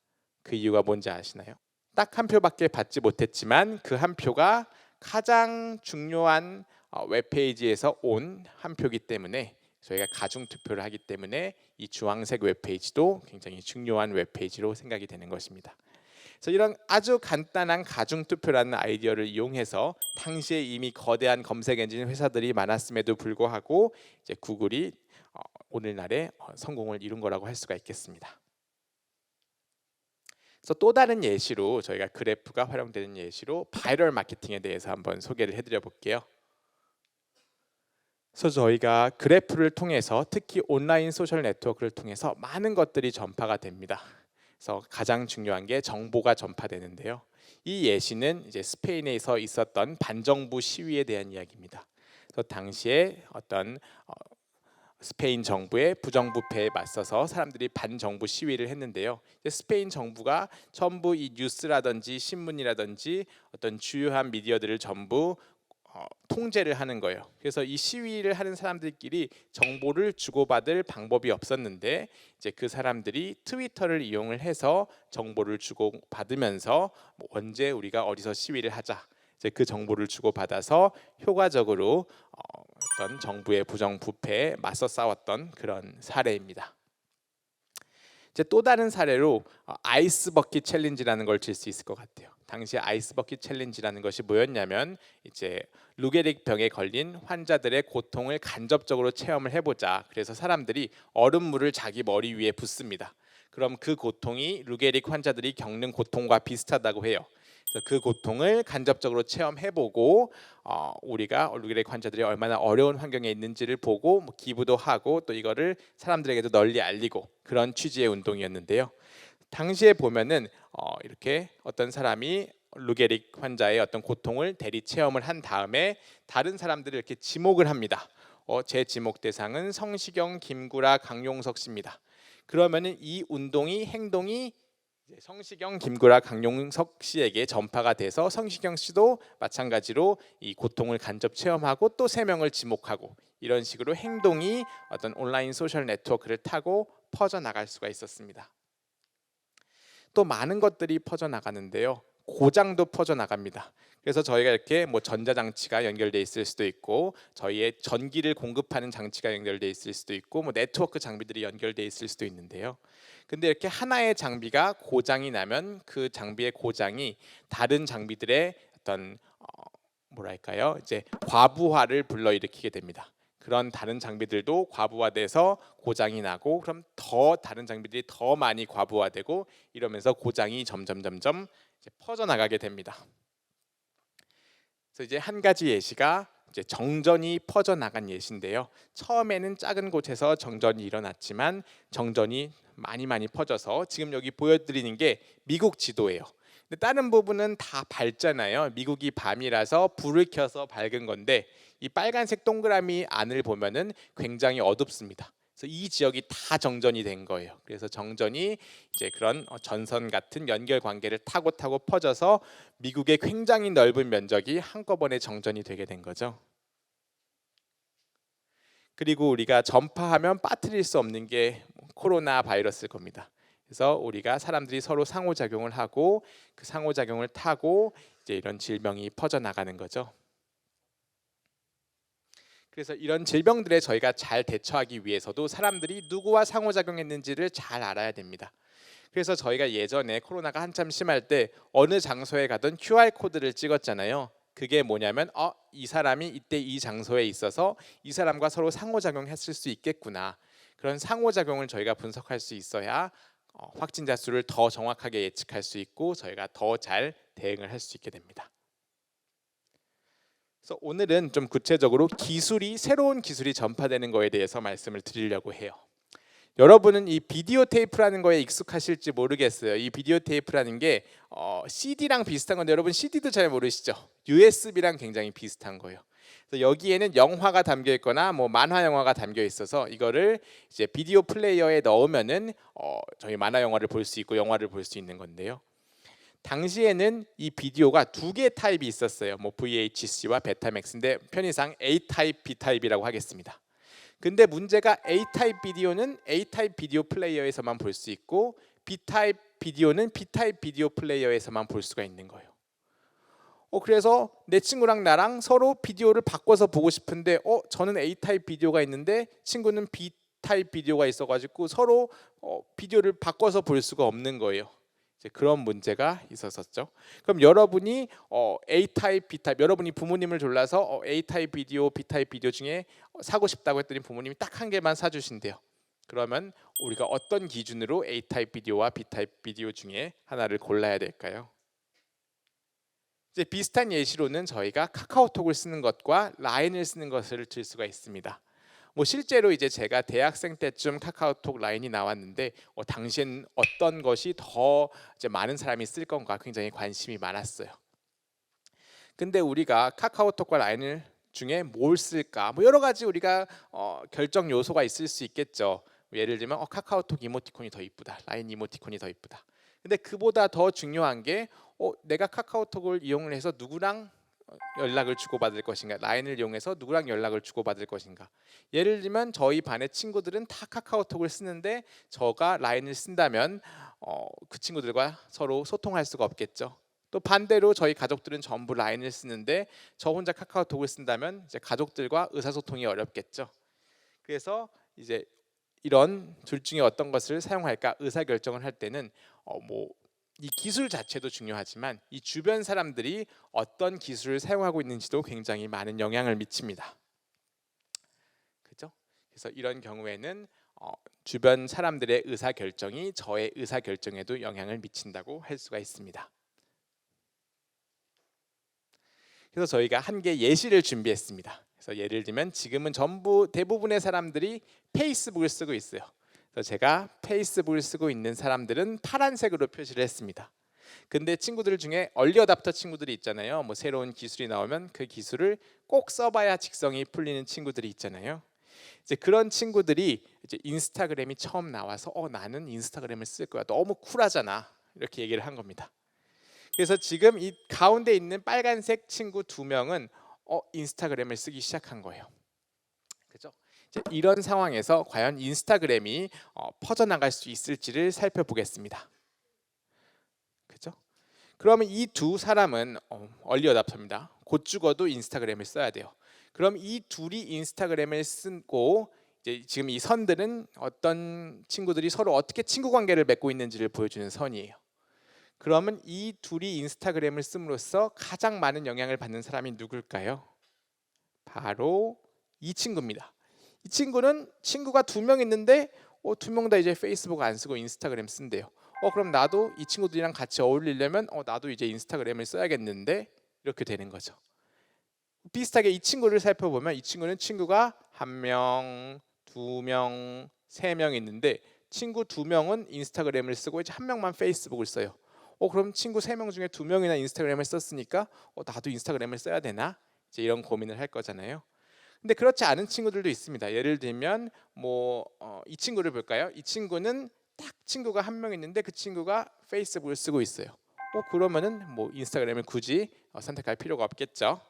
그 이유가 뭔지 아시나요? 딱 한 표밖에 받지 못했지만 그 한 표가 가장 중요한 웹페이지에서 온 한 표이기 때문에 저희가 가중 투표를 하기 때문에 이 주황색 웹페이지도 굉장히 중요한 웹페이지로 생각이 되는 것입니다. 그래서 이런 아주 간단한 가중 투표라는 아이디어를 이용해서 당시에 이미 거대한 검색 엔진 회사들이 많았음에도 불구하고 이제 구글이 오늘날의 성공을 이룬 거라고 할 수가 있겠습니다. 그래서 또 다른 예시로 저희가 그래프가 활용되는 예시로 바이럴 마케팅에 대해서 한번 소개를 해드려 볼게요. 그래서 저희가 그래프를 통해서 특히 온라인 소셜 네트워크를 통해서 많은 것들이 전파가 됩니다. 그래서 가장 중요한 게 정보가 전파되는데요. 이 예시는 이제 스페인에서 있었던 반정부 시위에 대한 이야기입니다. 그래서 당시에 어떤 스페인 정부의 부정부패에 맞서서 사람들이 반정부 시위를 했는데요. 스페인 정부가 전부 이 뉴스라든지 신문이라든지 어떤 주요한 미디어들을 전부 통제를 하는 거예요. 그래서 이 시위를 하는 사람들끼리 정보를 주고받을 방법이 없었는데 이제 그 사람들이 트위터를 이용을 해서 정보를 주고받으면서 뭐 언제 우리가 어디서 시위를 하자, 이제 그 정보를 주고받아서 효과적으로 어떤 정부의 부정부패에 맞서 싸웠던 그런 사례입니다. 이제 또 다른 사례로 아이스 버킷 챌린지라는 걸 들 수 있을 것 같아요. 당시 아이스 버킷 챌린지라는 것이 뭐였냐면 이제 루게릭 병에 걸린 환자들의 고통을 간접적으로 체험을 해보자. 그래서 사람들이 얼음물을 자기 머리 위에 붓습니다. 그럼 그 고통이 루게릭 환자들이 겪는 고통과 비슷하다고 해요. 그래서 그 고통을 간접적으로 체험해보고 우리가 루게릭 환자들이 얼마나 어려운 환경에 있는지를 보고 뭐 기부도 하고 또 이거를 사람들에게도 널리 알리고 그런 취지의 운동이었는데요. 당시에 보면은 이렇게 어떤 사람이 루게릭 환자의 어떤 고통을 대리 체험을 한 다음에 다른 사람들을 이렇게 지목을 합니다. 제 지목 대상은 성시경, 김구라, 강용석 씨입니다. 그러면은 이 행동이 성시경, 김구라, 강용석 씨에게 전파가 돼서 성시경 씨도 마찬가지로 이 고통을 간접 체험하고 또 3명을 지목하고 이런 식으로 행동이 어떤 온라인 소셜 네트워크를 타고 퍼져나갈 수가 있었습니다. 또 많은 것들이 퍼져나가는데요. 고장도 퍼져나갑니다. 그래서 저희가 이렇게 전자장치가 연결돼 있을 수도 있고 저희의 전기를 공급하는 장치가 연결돼 있을 수도 있고 네트워크 장비들이 연결돼 있을 수도 있는데요. 근데 이렇게 하나의 장비가 고장이 나면 그 장비의 고장이 다른 장비들의 어떤 이제 과부하를 불러일으키게 됩니다. 그런 다른 장비들도 과부하돼서 고장이 나고 그럼 더 다른 장비들이 더 많이 과부하되고 이러면서 고장이 점점 이제 퍼져나가게 됩니다. 그래서 이제 한 가지 예시가 이제 정전이 퍼져나간 예시인데요. 처음에는 작은 곳에서 정전이 일어났지만 정전이 많이 퍼져서 지금 여기 보여드리는 게 미국 지도예요. 근데 다른 부분은 다 밝잖아요. 미국이 밤이라서 불을 켜서 밝은 건데 이 빨간색 동그라미 안을 보면은 굉장히 어둡습니다. 그래서 이 지역이 다 정전이 된 거예요. 그래서 정전이 이제 그런 전선 같은 연결 관계를 타고 퍼져서 미국의 굉장히 넓은 면적이 한꺼번에 정전이 되게 된 거죠. 그리고 우리가 전파하면 빠뜨릴 수 없는 게 코로나 바이러스일 겁니다. 그래서 우리가 사람들이 서로 상호작용을 하고 그 상호작용을 타고 이제 이런 질병이 퍼져나가는 거죠. 그래서 이런 질병들에 저희가 잘 대처하기 위해서도 사람들이 누구와 상호작용했는지를 잘 알아야 됩니다. 그래서 저희가 예전에 코로나가 한참 심할 때 어느 장소에 가든 QR코드를 찍었잖아요. 그게 뭐냐면 이 사람이 이때 이 장소에 있어서 이 사람과 서로 상호작용했을 수 있겠구나. 그런 상호작용을 저희가 분석할 수 있어야 확진자 수를 더 정확하게 예측할 수 있고 저희가 더 잘 대응을 할 수 있게 됩니다. 그래서 오늘은 좀 구체적으로 새로운 기술이 전파되는 거에 대해서 말씀을 드리려고 해요. 여러분은 이 비디오 테이프라는 거에 익숙하실지 모르겠어요. 이 비디오 테이프라는 게 CD랑 비슷한 건데 여러분 CD도 잘 모르시죠? USB랑 굉장히 비슷한 거예요. 그래서 여기에는 영화가 담겨 있거나 만화 영화가 담겨 있어서 이거를 이제 비디오 플레이어에 넣으면은 저희 만화 영화를 볼 수 있고 영화를 볼 수 있는 건데요. 당시에는 이 비디오가 2개 타입이 있었어요. VHC와 베타맥스인데 편의상 A 타입, B 타입이라고 하겠습니다. 근데 문제가 A 타입 비디오는 A 타입 비디오 플레이어에서만 볼 수 있고 B 타입 비디오는 B 타입 비디오 플레이어에서만 볼 수가 있는 거예요. 그래서 내 친구랑 나랑 서로 비디오를 바꿔서 보고 싶은데 저는 A 타입 비디오가 있는데 친구는 B 타입 비디오가 있어가지고 서로 비디오를 바꿔서 볼 수가 없는 거예요. 이제 그런 문제가 있었었죠. 그럼 여러분이 A 타입, B 타입, 여러분이 부모님을 졸라서 A 타입 비디오, B 타입 비디오 중에 사고 싶다고 했더니 부모님이 딱 한 개만 사주신대요. 그러면 우리가 어떤 기준으로 A 타입 비디오와 B 타입 비디오 중에 하나를 골라야 될까요? 이제 비슷한 예시로는 저희가 카카오톡을 쓰는 것과 라인을 쓰는 것을 들 수가 있습니다. 실제로 이제 제가 대학생 때쯤 카카오톡 라인이 나왔는데 당시엔 어떤 것이 더 이제 많은 사람이 쓸 건가 굉장히 관심이 많았어요. 근데 우리가 카카오톡과 라인을 중에 뭘 쓸까 여러 가지 우리가 결정 요소가 있을 수 있겠죠. 예를 들면 카카오톡 이모티콘이 더 이쁘다, 라인 이모티콘이 더 이쁘다. 근데 그보다 더 중요한 게 내가 카카오톡을 이용을 해서 누구랑 연락을 주고받을 것인가, 라인을 이용해서 누구랑 연락을 주고받을 것인가. 예를 들면 저희 반의 친구들은 다 카카오톡을 쓰는데 저가 라인을 쓴다면 그 친구들과 서로 소통할 수가 없겠죠. 또 반대로 저희 가족들은 전부 라인을 쓰는데 저 혼자 카카오톡을 쓴다면 이제 가족들과 의사소통이 어렵겠죠. 그래서 이제 이런 둘 중에 어떤 것을 사용할까 의사결정을 할 때는 이 기술 자체도 중요하지만 이 주변 사람들이 어떤 기술을 사용하고 있는지도 굉장히 많은 영향을 미칩니다. 그렇죠? 그래서 이런 경우에는 주변 사람들의 의사결정이 저의 의사결정에도 영향을 미친다고 할 수가 있습니다. 그래서 저희가 한 개 예시를 준비했습니다. 그래서 예를 들면 지금은 대부분의 사람들이 페이스북을 쓰고 있어요. 그래서 제가 페이스북을 쓰고 있는 사람들은 파란색으로 표시를 했습니다. 근데 친구들 중에 얼리 어답터 친구들이 있잖아요. 뭐 새로운 기술이 나오면 그 기술을 꼭 써봐야 직성이 풀리는 친구들이 있잖아요. 이제 그런 친구들이 이제 인스타그램이 처음 나와서 나는 인스타그램을 쓸 거야. 너무 쿨하잖아. 이렇게 얘기를 한 겁니다. 그래서 지금 이 가운데 있는 빨간색 친구 2명은 인스타그램을 쓰기 시작한 거예요. 그죠? 이제 이런 상황에서 과연 인스타그램이 퍼져나갈 수 있을지를 살펴보겠습니다. 그죠? 그러면 이 두 사람은 얼리 어답터입니다. 곧 죽어도 인스타그램을 써야 돼요. 그럼 이 둘이 인스타그램을 쓰고 이제 지금 이 선들은 어떤 친구들이 서로 어떻게 친구 관계를 맺고 있는지를 보여주는 선이에요. 그러면 이 둘이 인스타그램을 씀으로써 가장 많은 영향을 받는 사람이 누굴까요? 바로 이 친구입니다. 이 친구는 친구가 2명 있는데 2명 다 이제 페이스북 안 쓰고 인스타그램 쓴대요. 그럼 나도 이 친구들이랑 같이 어울리려면 나도 이제 인스타그램을 써야겠는데 이렇게 되는 거죠. 비슷하게 이 친구를 살펴보면 이 친구는 친구가 1명, 2명, 3명 있는데 친구 2명은 인스타그램을 쓰고 이제 1명만 페이스북을 써요. 그럼 친구 3명 중에 2명이나 인스타그램을 썼으니까 나도 인스타그램을 써야 되나? 이제 이런 고민을 할 거잖아요. 근데 그렇지 않은 친구들도 있습니다. 예를 들면 이 친구를 볼까요? 이 친구는 딱 친구가 1명 있는데 그 친구가 페이스북을 쓰고 있어요. 그러면은 인스타그램을 굳이 선택할 필요가 없겠죠.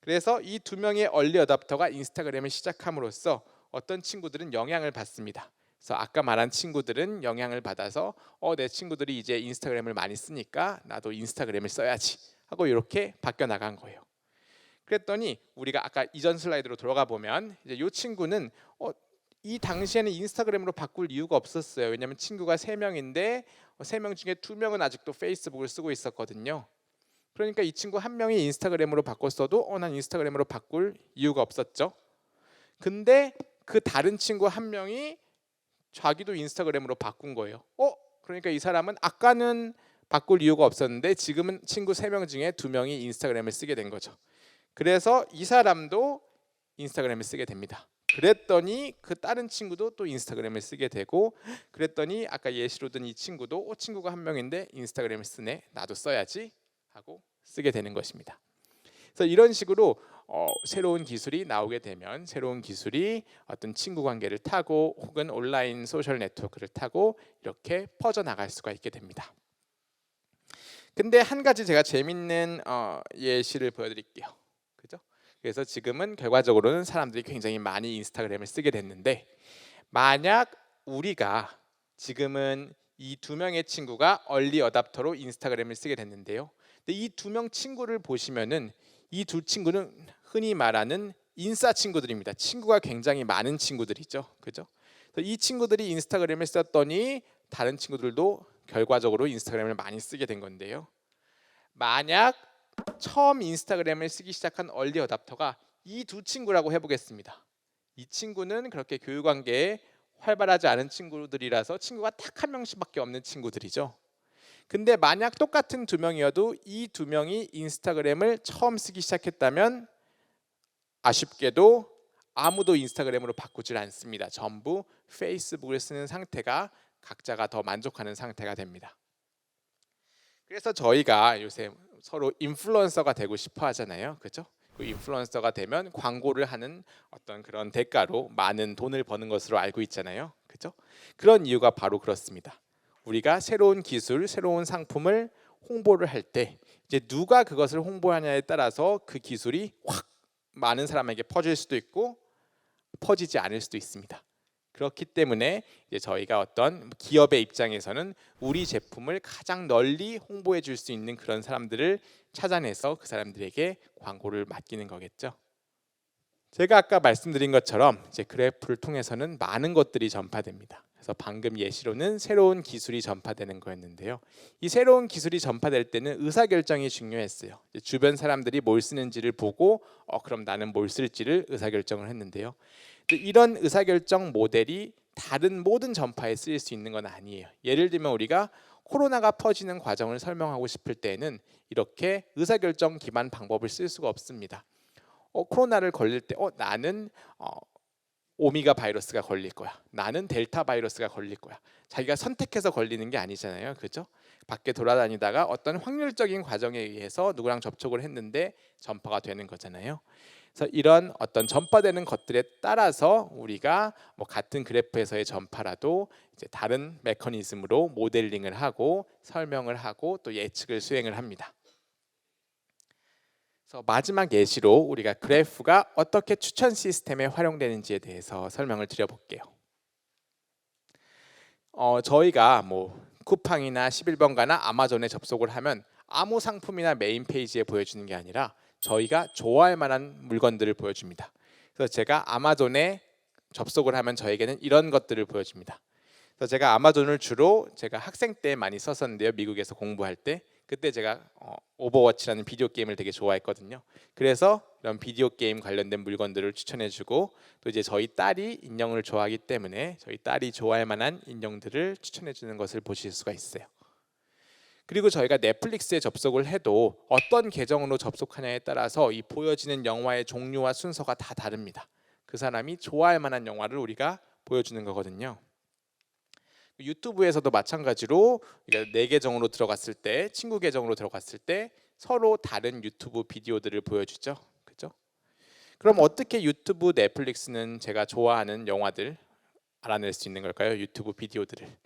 그래서 이 2명의 얼리 어답터가 인스타그램을 시작함으로써 어떤 친구들은 영향을 받습니다. 그래서 아까 말한 친구들은 영향을 받아서 내 친구들이 이제 인스타그램을 많이 쓰니까 나도 인스타그램을 써야지 하고 이렇게 바뀌어 나간 거예요. 그랬더니 우리가 아까 이전 슬라이드로 돌아가 보면 이제 이 친구는 이 당시에는 인스타그램으로 바꿀 이유가 없었어요. 왜냐하면 친구가 3명인데 3명 중에 2명은 아직도 페이스북을 쓰고 있었거든요. 그러니까 이 친구 1명이 인스타그램으로 바꿨어도 난 인스타그램으로 바꿀 이유가 없었죠. 근데 그 다른 친구 1명이 자기도 인스타그램으로 바꾼 거예요. 그러니까 이 사람은 아까는 바꿀 이유가 없었는데 지금은 친구 3명 중에 2명이 인스타그램을 쓰게 된 거죠. 그래서 이 사람도 인스타그램을 쓰게 됩니다. 그랬더니 그 다른 친구도 또 인스타그램을 쓰게 되고 그랬더니 아까 예시로 든 이 친구도 친구가 1명인데 인스타그램을 쓰네. 나도 써야지 하고 쓰게 되는 것입니다. 그래서 이런 식으로 새로운 기술이 나오게 되면 새로운 기술이 어떤 친구 관계를 타고 혹은 온라인 소셜 네트워크를 타고 이렇게 퍼져나갈 수가 있게 됩니다. 근데 한 가지 제가 재밌는 예시를 보여드릴게요. 그죠? 그래서 지금은 결과적으로는 사람들이 굉장히 많이 인스타그램을 쓰게 됐는데 만약 우리가 지금은 이 2명의 친구가 얼리 어답터로 인스타그램을 쓰게 됐는데요. 근데 이 2명 친구를 보시면은 이 두 친구는 흔히 말하는 인싸 친구들입니다. 친구가 굉장히 많은 친구들이죠. 그죠? 이 친구들이 인스타그램을 썼더니 다른 친구들도 결과적으로 인스타그램을 많이 쓰게 된 건데요. 만약 처음 인스타그램을 쓰기 시작한 얼리 어답터가 이 두 친구라고 해보겠습니다. 이 친구는 그렇게 교육관계에 활발하지 않은 친구들이라서 친구가 딱 1명씩밖에 없는 친구들이죠. 근데 만약 똑같은 2명이어도 이 2명이 인스타그램을 처음 쓰기 시작했다면 아쉽게도 아무도 인스타그램으로 바꾸질 않습니다. 전부 페이스북을 쓰는 상태가 각자가 더 만족하는 상태가 됩니다. 그래서 저희가 요새 서로 인플루언서가 되고 싶어 하잖아요. 그렇죠? 그 인플루언서가 되면 광고를 하는 어떤 그런 대가로 많은 돈을 버는 것으로 알고 있잖아요. 그렇죠? 그런 이유가 바로 그렇습니다. 우리가 새로운 기술, 새로운 상품을 홍보를 할 때 이제 누가 그것을 홍보하냐에 따라서 그 기술이 확 많은 사람에게 퍼질 수도 있고 퍼지지 않을 수도 있습니다. 그렇기 때문에 이제 저희가 어떤 기업의 입장에서는 우리 제품을 가장 널리 홍보해 줄 수 있는 그런 사람들을 찾아내서 그 사람들에게 광고를 맡기는 거겠죠. 제가 아까 말씀드린 것처럼 이제 그래프를 통해서는 많은 것들이 전파됩니다. 그래서 방금 예시로는 새로운 기술이 전파되는 거였는데요. 이 새로운 기술이 전파될 때는 의사결정이 중요했어요. 주변 사람들이 뭘 쓰는지를 보고 그럼 나는 뭘 쓸지를 의사결정을 했는데요. 이런 의사결정 모델이 다른 모든 전파에 쓰일 수 있는 건 아니에요. 예를 들면 우리가 코로나가 퍼지는 과정을 설명하고 싶을 때는 이렇게 의사결정 기반 방법을 쓸 수가 없습니다. 코로나를 걸릴 때 나는 오미가 바이러스가 걸릴 거야. 나는 델타 바이러스가 걸릴 거야. 자기가 선택해서 걸리는 게 아니잖아요. 그죠? 밖에 돌아다니다가 어떤 확률적인 과정에 의해서 누구랑 접촉을 했는데 전파가 되는 거잖아요. 그래서 이런 어떤 전파되는 것들에 따라서 우리가 뭐 같은 그래프에서의 전파라도 이제 다른 메커니즘으로 모델링을 하고 설명을 하고 또 예측을 수행을 합니다. 그래서 마지막 예시로 우리가 그래프가 어떻게 추천 시스템에 활용되는지에 대해서 설명을 드려볼게요. 저희가 뭐 쿠팡이나 11번가나 아마존에 접속을 하면 아무 상품이나 메인 페이지에 보여주는 게 아니라 저희가 좋아할 만한 물건들을 보여줍니다. 그래서 제가 아마존에 접속을 하면 저에게는 이런 것들을 보여줍니다. 그래서 제가 아마존을 주로 제가 학생 때 많이 썼었는데요. 미국에서 공부할 때 그때 제가 오버워치라는 비디오 게임을 되게 좋아했거든요. 그래서 이런 비디오 게임 관련된 물건들을 추천해주고 또 이제 저희 딸이 인형을 좋아하기 때문에 저희 딸이 좋아할 만한 인형들을 추천해주는 것을 보실 수가 있어요. 그리고 저희가 넷플릭스에 접속을 해도 어떤 계정으로 접속하냐에 따라서 이 보여지는 영화의 종류와 순서가 다 다릅니다. 그 사람이 좋아할 만한 영화를 우리가 보여주는 거거든요. 유튜브에서도 마찬가지로 내 계정으로 들어갔을 때, 친구 계정으로 들어갔을 때 서로 다른 유튜브 비디오들을 보여주죠. 그죠? 그럼 어떻게 유튜브, 넷플릭스는 제가 좋아하는 영화들 알아낼 수 있는 걸까요? 유튜브 비디오들을.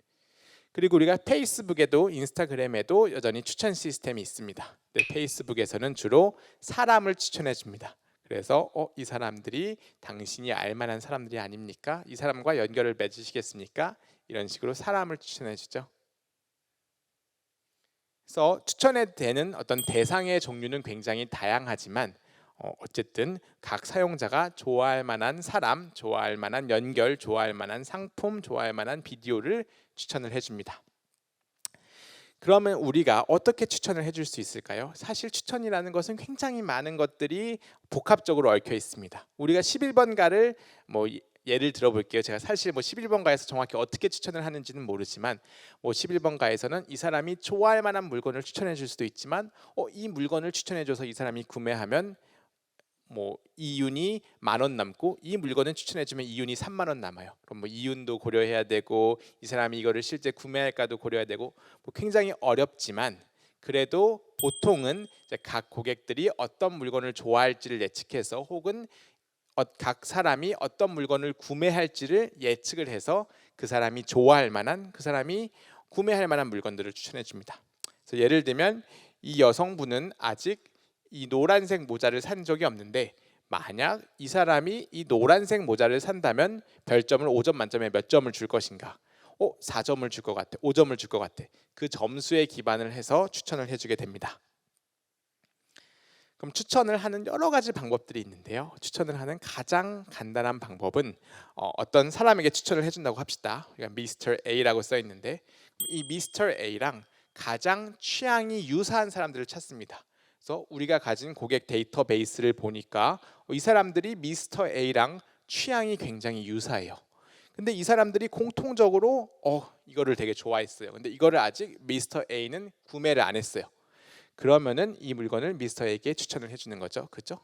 그리고 우리가 페이스북에도 인스타그램에도 여전히 추천 시스템이 있습니다. 네, 페이스북에서는 주로 사람을 추천해 줍니다. 그래서 이 사람들이 당신이 알만한 사람들이 아닙니까? 이 사람과 연결을 맺으시겠습니까? 이런 식으로 사람을 추천해 주죠. 그래서 추천해 되는 어떤 대상의 종류는 굉장히 다양하지만 어쨌든 각 사용자가 좋아할 만한 사람, 좋아할 만한 연결, 좋아할 만한 상품, 좋아할 만한 비디오를 추천을 해줍니다. 그러면 우리가 어떻게 추천을 해줄 수 있을까요? 사실 추천이라는 것은 굉장히 많은 것들이 복합적으로 얽혀 있습니다. 우리가 11번가를 뭐 예를 들어볼게요. 제가 사실 뭐 11번가에서 정확히 어떻게 추천을 하는지는 모르지만 뭐 11번가에서는 이 사람이 좋아할 만한 물건을 추천해 줄 수도 있지만 이 물건을 추천해 줘서 이 사람이 구매하면 뭐 이윤이 10,000원 남고 이 물건을 추천해주면 이윤이 30,000원 남아요. 그럼 뭐 이윤도 고려해야 되고 이 사람이 이거를 실제 구매할까도 고려해야 되고 뭐 굉장히 어렵지만 그래도 보통은 이제 각 고객들이 어떤 물건을 좋아할지를 예측해서 혹은 각 사람이 어떤 물건을 구매할지를 예측을 해서 그 사람이 좋아할 만한 그 사람이 구매할 만한 물건들을 추천해 줍니다. 그래서 예를 들면 이 여성분은 아직 이 노란색 모자를 산 적이 없는데 만약 이 사람이 이 노란색 모자를 산다면 별점을 5점 만점에 몇 점을 줄 것인가? 4점을 줄 것 같아. 5점을 줄 것 같아. 그 점수에 기반을 해서 추천을 해주게 됩니다. 그럼 추천을 하는 여러 가지 방법들이 있는데요. 추천을 하는 가장 간단한 방법은 어떤 사람에게 추천을 해준다고 합시다. 그러니까 미스터 A라고 써 있는데 이 미스터 A랑 가장 취향이 유사한 사람들을 찾습니다. 그래서 우리가 가진 고객 데이터베이스를 보니까 이 사람들이 미스터 A랑 취향이 굉장히 유사해요. 근데 이 사람들이 공통적으로 이거를 되게 좋아했어요. 근데 이거를 아직 미스터 A는 구매를 안 했어요. 그러면은 이 물건을 미스터 A에게 추천을 해주는 거죠, 그죠?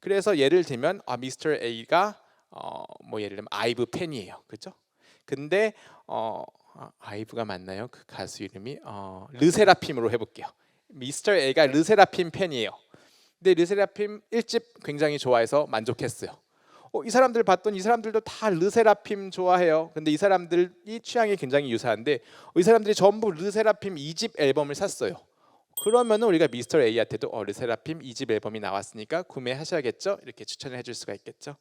그래서 예를 들면 미스터 A가 뭐 예를 들면 아이브 팬이에요, 그죠? 근데 아이브가 맞나요? 그 가수 이름이 르세라핌으로 해볼게요. 미스터 A가 르세라핌 팬이에요. 근데 르세라핌 1집 굉장히 좋아해서 만족했어요. 이 사람들 봤더니 이 사람들도 다 르세라핌 좋아해요. 근데 이 사람들이 취향이 굉장히 유사한데 이 사람들이 전부 르세라핌 2집 앨범을 샀어요. 그러면은 우리가 미스터 A한테도 르세라핌 2집 앨범이 나왔으니까 구매하셔야겠죠? 이렇게 추천을 해줄 수가 있겠죠.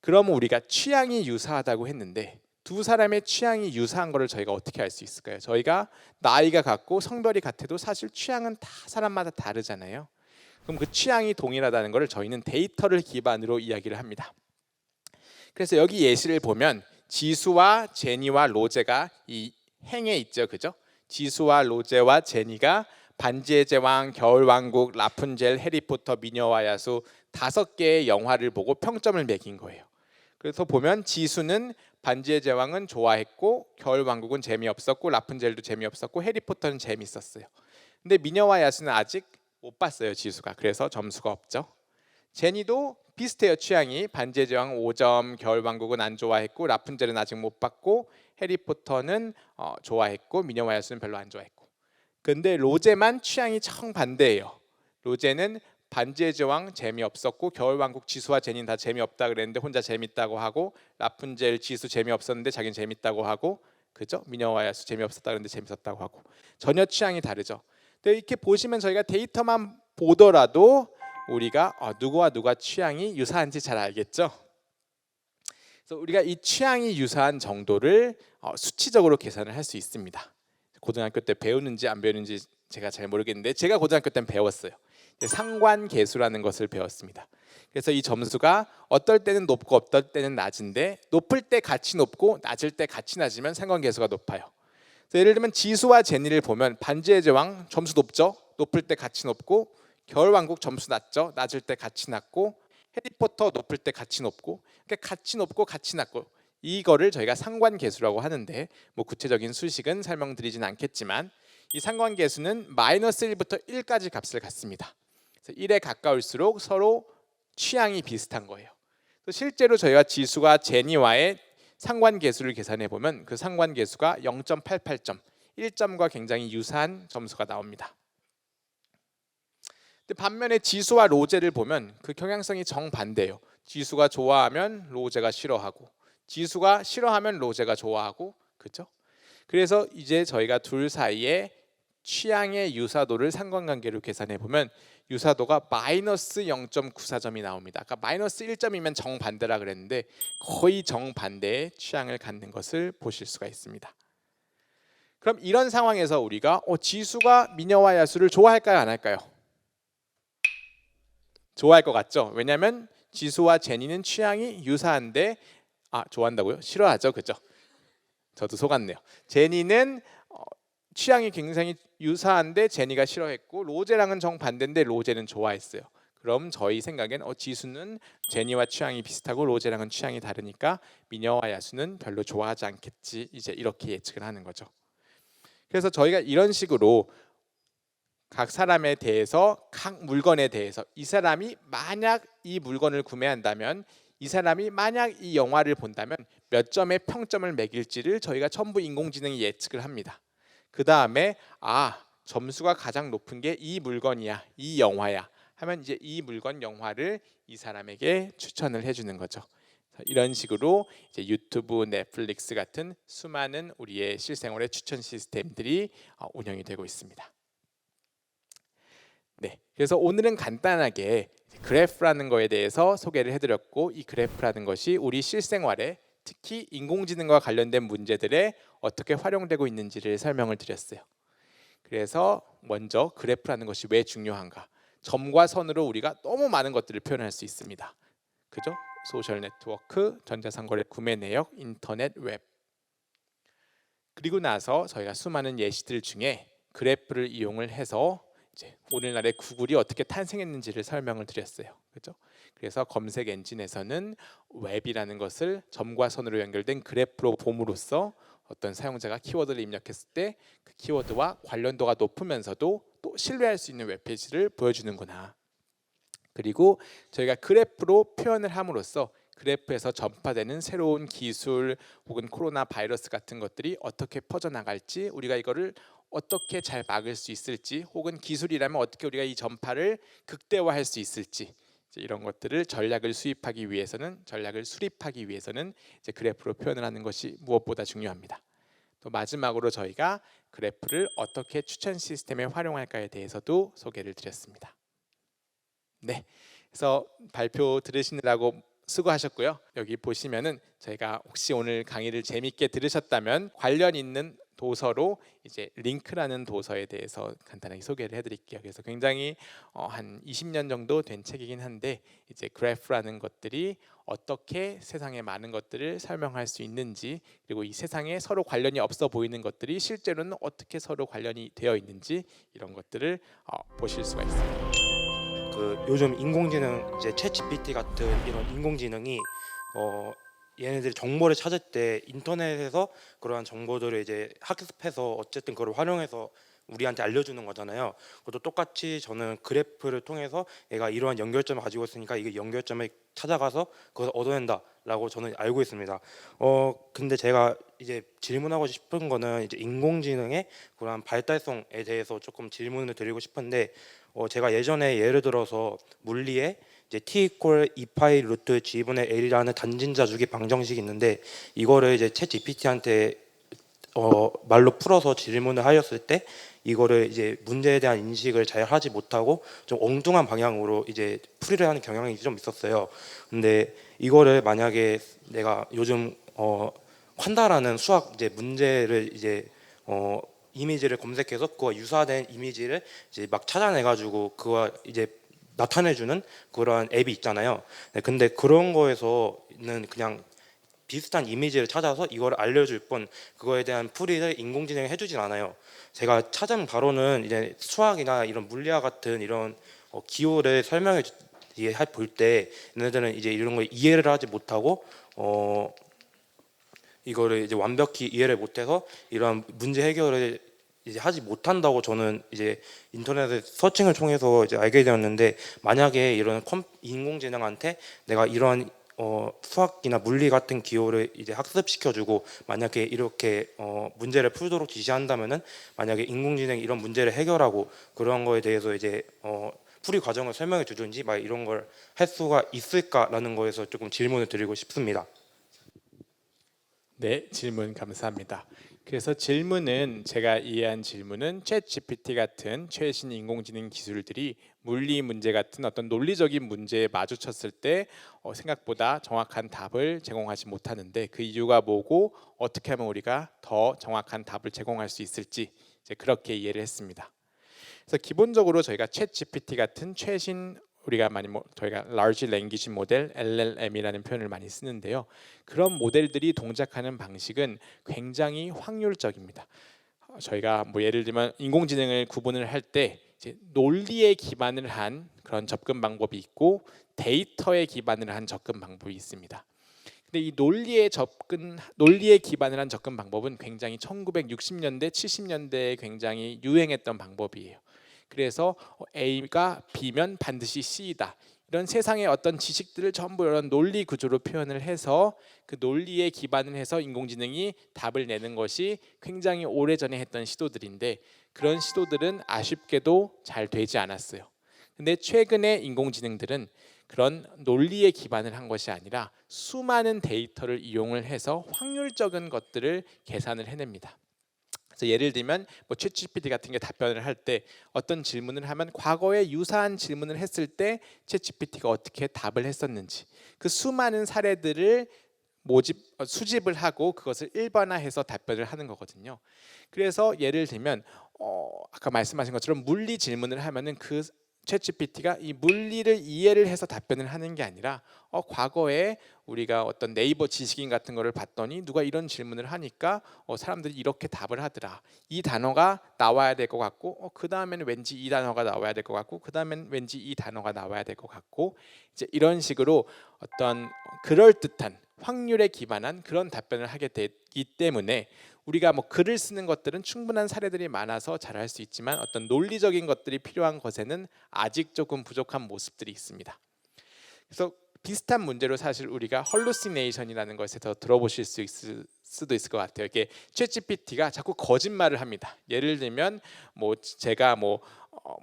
그러면 우리가 취향이 유사하다고 했는데 두 사람의 취향이 유사한 거를 저희가 어떻게 알 수 있을까요? 저희가 나이가 같고 성별이 같아도 사실 취향은 다 사람마다 다르잖아요. 그럼 그 취향이 동일하다는 것을 저희는 데이터를 기반으로 이야기를 합니다. 그래서 여기 예시를 보면 지수와 제니와 로제가 이 행에 있죠, 그죠? 지수와 로제와 제니가 반지의 제왕, 겨울왕국, 라푼젤, 해리포터, 미녀와 야수 5개의 영화를 보고 평점을 매긴 거예요. 그래서 보면 지수는 반지의 제왕은 좋아했고 겨울왕국은 재미없었고 라푼젤도 재미없었고 해리포터는 재미있었어요. 근데 미녀와 야수는 아직 못 봤어요, 지수가. 그래서 점수가 없죠. 제니도 비슷해요. 취향이 반지의 제왕 5점, 겨울왕국은 안 좋아했고, 라푼젤은 아직 못 봤고, 해리포터는 좋아했고, 미녀와 야수는 별로 안 좋아했고. 근데 로제만 취향이 정반대예요. 로제는 반지의 제왕 재미없었고, 겨울왕국 지수와 제니는 다 재미없다 그랬는데 혼자 재밌다고 하고, 라푼젤 지수 재미없었는데 자기는 재밌다고 하고, 그죠? 미녀와 야수 재미없었다 그랬는데 재밌었다고 하고, 전혀 취향이 다르죠. 근데 이렇게 보시면 저희가 데이터만 보더라도 우리가 누구와 누가 취향이 유사한지 잘 알겠죠? 그래서 우리가 이 취향이 유사한 정도를 수치적으로 계산을 할 수 있습니다. 고등학교 때 배우는지 안 배우는지 제가 잘 모르겠는데 제가 고등학교 때는 배웠어요. 상관계수라는 것을 배웠습니다. 그래서 이 점수가 어떨 때는 높고 어떨 때는 낮은데 높을 때 같이 높고 낮을 때 같이 낮으면 상관계수가 높아요. 그래서 예를 들면 지수와 제니를 보면 반지의 제왕 점수 높죠? 높을 때 같이 높고, 겨울왕국 점수 낮죠? 낮을 때 같이 낮고, 해리포터 높을 때 같이 높고, 그러니까 같이 높고 같이 낮고, 이거를 저희가 상관계수라고 하는데 뭐 구체적인 수식은 설명드리진 않겠지만 이 상관계수는 마이너스 1부터 1까지 값을 갖습니다. 그래서 1에 가까울수록 서로 취향이 비슷한 거예요. 실제로 저희가 지수가 제니와의 상관계수를 계산해 보면 그 상관계수가 0.88점, 1점과 굉장히 유사한 점수가 나옵니다. 근데 반면에 지수와 로제를 보면 그 경향성이 정반대예요. 지수가 좋아하면 로제가 싫어하고, 지수가 싫어하면 로제가 좋아하고, 그렇죠? 그래서 이제 저희가 둘 사이에 취향의 유사도를 상관관계로 계산해 보면 유사도가 마이너스 0.94점이 나옵니다. 아까 마이너스 1점이면 정반대라 그랬는데 거의 정반대의 취향을 갖는 것을 보실 수가 있습니다. 그럼 이런 상황에서 우리가 지수가 미녀와 야수를 좋아할까요, 안 할까요? 좋아할 것 같죠? 왜냐하면 지수와 제니는 취향이 유사한데 좋아한다고요? 싫어하죠, 그죠? 저도 속았네요. 제니는 취향이 굉장히 유사한데 제니가 싫어했고, 로제랑은 정반대인데 로제는 좋아했어요. 그럼 저희 생각엔 지수는 제니와 취향이 비슷하고 로제랑은 취향이 다르니까 미녀와 야수는 별로 좋아하지 않겠지, 이제 이렇게 예측을 하는 거죠. 그래서 저희가 이런 식으로 각 사람에 대해서, 각 물건에 대해서, 이 사람이 만약 이 물건을 구매한다면, 이 사람이 만약 이 영화를 본다면 몇 점의 평점을 매길지를 저희가 전부 인공지능이 예측을 합니다. 그 다음에 점수가 가장 높은 게 이 물건이야, 이 영화야 하면 이제 이 물건 영화를 이 사람에게 추천을 해주는 거죠. 이런 식으로 이제 유튜브, 넷플릭스 같은 수많은 우리의 실생활의 추천 시스템들이 운영이 되고 있습니다. 네, 그래서 오늘은 간단하게 그래프라는 거에 대해서 소개를 해드렸고, 이 그래프라는 것이 우리 실생활에 특히 인공지능과 관련된 문제들에 어떻게 활용되고 있는지를 설명을 드렸어요. 그래서 먼저 그래프라는 것이 왜 중요한가? 점과 선으로 우리가 너무 많은 것들을 표현할 수 있습니다. 그죠? 소셜 네트워크, 전자상거래 구매 내역, 인터넷, 웹. 그리고 나서 저희가 수많은 예시들 중에 그래프를 이용을 해서 이제 오늘날의 구글이 어떻게 탄생했는지를 설명을 드렸어요. 그렇죠? 그래서 검색 엔진에서는 웹이라는 것을 점과 선으로 연결된 그래프로 봄으로써 어떤 사용자가 키워드를 입력했을 때 그 키워드와 관련도가 높으면서도 또 신뢰할 수 있는 웹페이지를 보여주는구나. 그리고 저희가 그래프로 표현을 함으로써 그래프에서 전파되는 새로운 기술 혹은 코로나 바이러스 같은 것들이 어떻게 퍼져나갈지, 우리가 이거를 어떻게 잘 막을 수 있을지, 혹은 기술이라면 어떻게 우리가 이 전파를 극대화할 수 있을지, 이런 것들을 전략을 수립하기 위해서는 이제 그래프로 표현을 하는 것이 무엇보다 중요합니다. 또 마지막으로 저희가 그래프를 어떻게 추천 시스템에 활용할까에 대해서도 소개를 드렸습니다. 네, 그래서 발표 들으시느라고 수고하셨고요. 여기 보시면은 저희가 혹시 오늘 강의를 재밌게 들으셨다면 관련 있는 도서로 이제 링크라는 도서에 대해서 간단하게 소개를 해드릴게요. 그래서 굉장히 한 20년 정도 된 책이긴 한데, 이제 그래프라는 것들이 어떻게 세상의 많은 것들을 설명할 수 있는지, 그리고 이 세상에 서로 관련이 없어 보이는 것들이 실제로는 어떻게 서로 관련이 되어 있는지, 이런 것들을 보실 수가 있습니다. 요즘 인공지능 이제 챗GPT 같은 이런 인공지능이 얘네들이 정보를 찾을 때 인터넷에서 그러한 정보들을 이제 학습해서 어쨌든 그걸 활용해서 우리한테 알려주는 거잖아요. 그것도 똑같이 저는 그래프를 통해서 얘가 이러한 연결점을 가지고 있으니까 이게 연결점을 찾아가서 그것을 얻어낸다라고 저는 알고 있습니다. 근데 제가 이제 질문하고 싶은 거는 이제 인공지능의 그런 발달성에 대해서 조금 질문을 드리고 싶은데, 제가 예전에 예를 들어서 물리에 이제 t 이퀄 2파이 루트 g분의 l이라는 단진자주기 방정식이 있는데, 이거를 이제 챗 GPT한테 말로 풀어서 질문을 하였을 때 이거를 이제 문제에 대한 인식을 잘 하지 못하고 좀 엉뚱한 방향으로 이제 풀이를 하는 경향이 좀 있었어요. 근데 이거를 만약에 내가 요즘 콴다라는 수학 이제 문제를 이제 이미지를 검색해서 그와 유사된 이미지를 이제 막 찾아내가지고 그와 이제 나타내주는 그런 앱이 있잖아요. 네, 근데 그런 거에서는 그냥 비슷한 이미지를 찾아서 이걸 알려줄 뿐 그거에 대한 풀이를 인공지능이 해주진 않아요. 제가 찾은 바로는 이제 수학이나 이런 물리학 같은 이런 기호를 설명해 볼 때 얘네들은 이제 이런 걸 이해를 하지 못하고 이거를 이제 완벽히 이해를 못해서 이런 문제 해결을 이제 하지 못한다고 저는 이제 인터넷에 서칭을 통해서 이제 알게 되었는데, 만약에 이런 인공지능한테 내가 이런 수학이나 물리 같은 기호를 이제 학습시켜주고 만약에 이렇게 문제를 풀도록 지시한다면은, 만약에 인공지능이 이런 문제를 해결하고 그런 거에 대해서 이제 풀이 과정을 설명해 주든지 막 이런 걸 할 수가 있을까라는 거에서 조금 질문을 드리고 싶습니다. 네, 질문 감사합니다. 그래서 질문은 제가 이해한 질문은 챗 GPT 같은 최신 인공지능 기술들이 물리 문제 같은 어떤 논리적인 문제에 마주쳤을 때 생각보다 정확한 답을 제공하지 못하는데 그 이유가 뭐고 어떻게 하면 우리가 더 정확한 답을 제공할 수 있을지 이제 그렇게 이해를 했습니다. 그래서 기본적으로 저희가 챗 GPT 같은 최신 우리가 많이 저희가 Large Language Model (LLM이라는 표현을 많이 쓰는데요. 그런 모델들이 동작하는 방식은 굉장히 확률적입니다. 저희가 뭐 예를 들면 인공지능을 구분을 할 때 이제 논리에 기반을 한 그런 접근 방법이 있고 데이터에 기반을 한 접근 방법이 있습니다. 근데 이 논리에 기반을 한 접근 방법은 굉장히 1960년대, 70년대에 굉장히 유행했던 방법이에요. 그래서 A가 B면 반드시 C이다. 이런 세상의 어떤 지식들을 전부 이런 논리 구조로 표현을 해서 그 논리에 기반을 해서 인공지능이 답을 내는 것이 굉장히 오래전에 했던 시도들인데 그런 시도들은 아쉽게도 잘 되지 않았어요. 근데 최근에 인공지능들은 그런 논리에 기반을 한 것이 아니라 수많은 데이터를 이용을 해서 확률적인 것들을 계산을 해냅니다. 그래서 예를 들면 뭐 챗GPT 같은 게 답변을 할 때 어떤 질문을 하면 과거에 유사한 질문을 했을 때 챗GPT가 어떻게 답을 했었는지 그 수많은 사례들을 수집을 하고 그것을 일반화해서 답변을 하는 거거든요. 그래서 예를 들면 아까 말씀하신 것처럼 물리 질문을 하면은 그 챗GPT가 이 물리를 이해를 해서 답변을 하는 게 아니라 과거에 우리가 어떤 네이버 지식인 같은 거를 봤더니 누가 이런 질문을 하니까 사람들이 이렇게 답을 하더라. 이 단어가 나와야 될 것 같고 그 다음에는 왠지 이 단어가 나와야 될 것 같고 그 다음엔 왠지 이 단어가 나와야 될 것 같고 이제 이런 식으로 어떤 그럴듯한 확률에 기반한 그런 답변을 하게 되기 때문에 우리가 뭐 글을 쓰는 것들은 충분한 사례들이 많아서 잘할 수 있지만 어떤 논리적인 것들이 필요한 것에는 아직 조금 부족한 모습들이 있습니다. 그래서 비슷한 문제로 사실 우리가 헐루시네이션이라는 것에 더 들어보실 수도 있을 것 같아요. 이게 챗GPT가 자꾸 거짓말을 합니다. 예를 들면 뭐 제가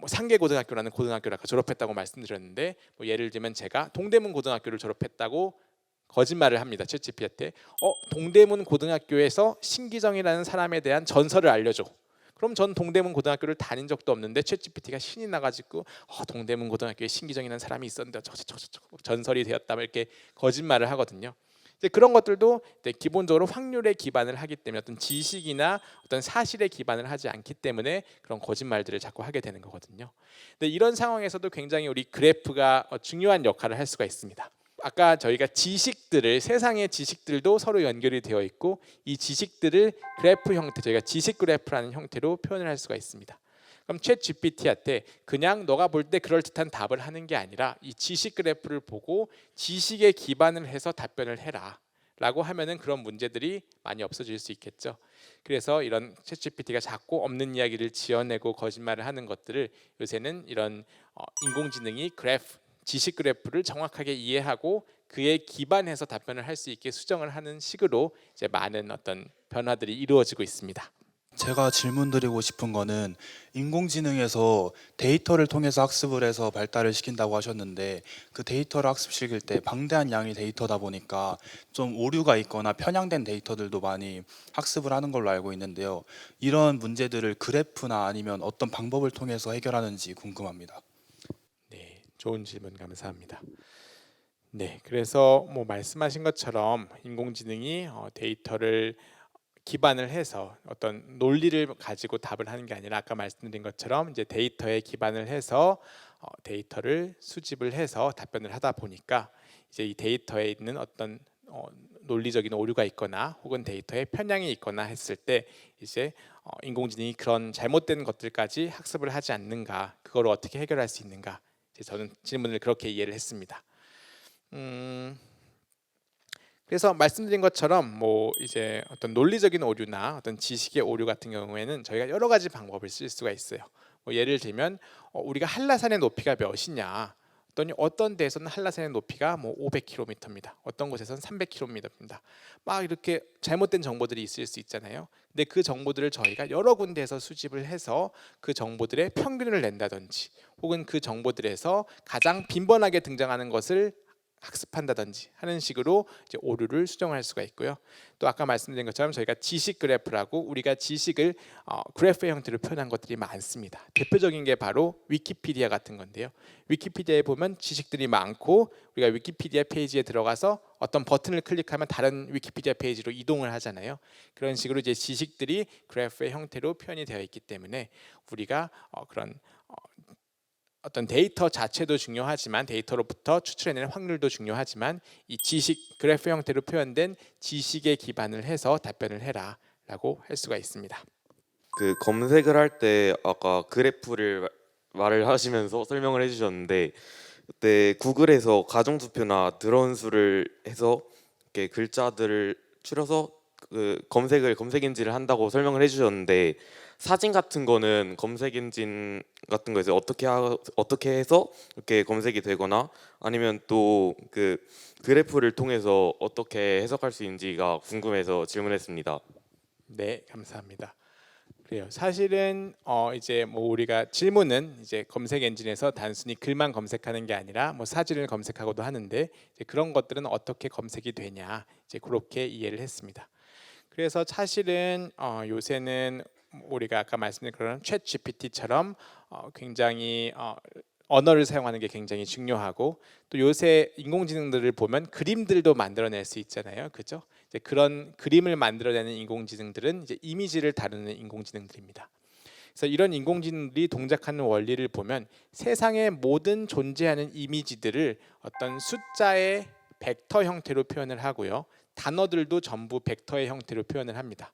상계고등학교라는 고등학교를 아까 졸업했다고 말씀드렸는데 뭐 예를 들면 제가 동대문 고등학교를 졸업했다고 거짓말을 합니다. 챗GPT한테 동대문 고등학교에서 신기정이라는 사람에 대한 전설을 알려줘. 그럼 전 동대문 고등학교를 다닌 적도 없는데 챗GPT가 신이 나가지고 동대문 고등학교에 신기정이라는 사람이 있었는데 저 전설이 되었다 이렇게 거짓말을 하거든요. 이제 그런 것들도 기본적으로 확률에 기반을 하기 때문에 어떤 지식이나 어떤 사실에 기반을 하지 않기 때문에 그런 거짓말들을 자꾸 하게 되는 거거든요. 근데 이런 상황에서도 굉장히 우리 그래프가 중요한 역할을 할 수가 있습니다. 아까 저희가 세상의 지식들도 서로 연결이 되어 있고 이 지식들을 그래프 형태, 저희가 지식 그래프라는 형태로 표현을 할 수가 있습니다. 그럼 챗 GPT한테 그냥 너가 볼 때 그럴듯한 답을 하는 게 아니라 이 지식 그래프를 보고 지식에 기반을 해서 답변을 해라 라고 하면은 그런 문제들이 많이 없어질 수 있겠죠. 그래서 이런 챗GPT가 자꾸 없는 이야기를 지어내고 거짓말을 하는 것들을 요새는 이런 인공지능이 지식 그래프를 정확하게 이해하고 그에 기반해서 답변을 할 수 있게 수정을 하는 식으로 이제 많은 어떤 변화들이 이루어지고 있습니다. 제가 질문드리고 싶은 거는 인공지능에서 데이터를 통해서 학습을 해서 발달을 시킨다고 하셨는데 그 데이터를 학습시킬 때 방대한 양의 데이터다 보니까 좀 오류가 있거나 편향된 데이터들도 많이 학습을 하는 걸로 알고 있는데요. 이런 문제들을 그래프나 아니면 어떤 방법을 통해서 해결하는지 궁금합니다. 네, 좋은 질문 감사합니다. 네, 그래서 뭐 말씀하신 것처럼 인공지능이 데이터를 기반을 해서 어떤 논리를 가지고 답을 하는 게 아니라 아까 말씀드린 것처럼 이제 데이터에 기반을 해서 데이터를 수집을 해서 답변을 하다 보니까 이제 이 데이터에 있는 어떤 논리적인 오류가 있거나 혹은 데이터에 편향이 있거나 했을 때 이제 인공지능이 그런 잘못된 것들까지 학습을 하지 않는가, 그걸 어떻게 해결할 수 있는가, 이제 저는 질문을 그렇게 이해를 했습니다. 그래서 말씀드린 것처럼 뭐 이제 어떤 논리적인 오류나 어떤 지식의 오류 같은 경우에는 저희가 여러 가지 방법을 쓸 수가 있어요. 뭐 예를 들면 우리가 한라산의 높이가 몇이냐, 어떤 데에서는 한라산의 높이가 뭐 500km입니다. 어떤 곳에서는 300km입니다. 막 이렇게 잘못된 정보들이 있을 수 있잖아요. 근데 그 정보들을 저희가 여러 군데에서 수집을 해서 그 정보들의 평균을 낸다든지 혹은 그 정보들에서 가장 빈번하게 등장하는 것을 학습한다든지 하는 식으로 이제 오류를 수정할 수가 있고요. 또 아까 말씀드린 것처럼 저희가 지식 그래프라고 우리가 지식을 그래프의 형태로 표현한 것들이 많습니다. 대표적인 게 바로 위키피디아 같은 건데요. 위키피디아에 보면 지식들이 많고 우리가 위키피디아 페이지에 들어가서 어떤 버튼을 클릭하면 다른 위키피디아 페이지로 이동을 하잖아요. 그런 식으로 이제 지식들이 그래프의 형태로 표현이 되어 있기 때문에 우리가 그런 어떤 데이터 자체도 중요하지만 데이터로부터 추출해내는 확률도 중요하지만 이 지식 그래프 형태로 표현된 지식에 기반을 해서 답변을 해라라고 할 수가 있습니다. 그 검색을 할 때 아까 그래프를 말을 하시면서 설명을 해주셨는데 그때 구글에서 가정투표나 드론 수를 해서 이렇게 글자들을 추려서 그 검색 엔진을 한다고 설명을 해주셨는데 사진 같은 거는 검색 엔진 같은 거에서 어떻게 해서 이렇게 검색이 되거나 아니면 또 그 그래프를 통해서 어떻게 해석할 수 있는지가 궁금해서 질문했습니다. 네, 감사합니다. 그래요. 사실은 이제 뭐 우리가 질문은 이제 검색 엔진에서 단순히 글만 검색하는 게 아니라 뭐 사진을 검색하고도 하는데 이제 그런 것들은 어떻게 검색이 되냐, 이제 그렇게 이해를 했습니다. 그래서 사실은 요새는 우리가 아까 말씀드린 그런 챗 GPT처럼 굉장히 언어를 사용하는 게 굉장히 중요하고 또 요새 인공지능들을 보면 그림들도 만들어낼 수 있잖아요, 그죠? 이제 그런 그림을 만들어내는 인공지능들은 이제 이미지를 다루는 인공지능들입니다. 그래서 이런 인공지능들이 동작하는 원리를 보면 세상의 모든 존재하는 이미지들을 어떤 숫자의 벡터 형태로 표현을 하고요, 단어들도 전부 벡터의 형태로 표현을 합니다.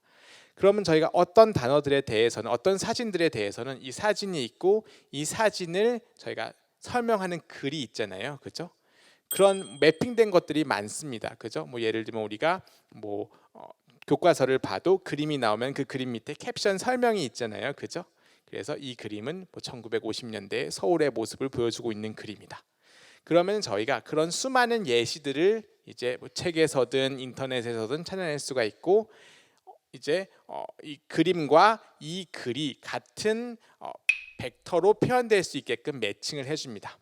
그러면 저희가 어떤 단어들에 대해서는 어떤 사진들에 대해서는 이 사진이 있고 이 사진을 저희가 설명하는 글이 있잖아요, 그죠? 그런 매핑된 것들이 많습니다, 그죠? 뭐 예를 들면 우리가 뭐 교과서를 봐도 그림이 나오면 그 그림 밑에 캡션 설명이 있잖아요, 그죠? 그래서 이 그림은 뭐 1950년대 서울의 모습을 보여주고 있는 그림이다. 그러면 저희가 그런 수많은 예시들을 이제 뭐 책에서든 인터넷에서든 찾아낼 수가 있고 이제 이 그림과 이 글이 같은 벡터로 표현될 수 있게끔 매칭을 해줍니다.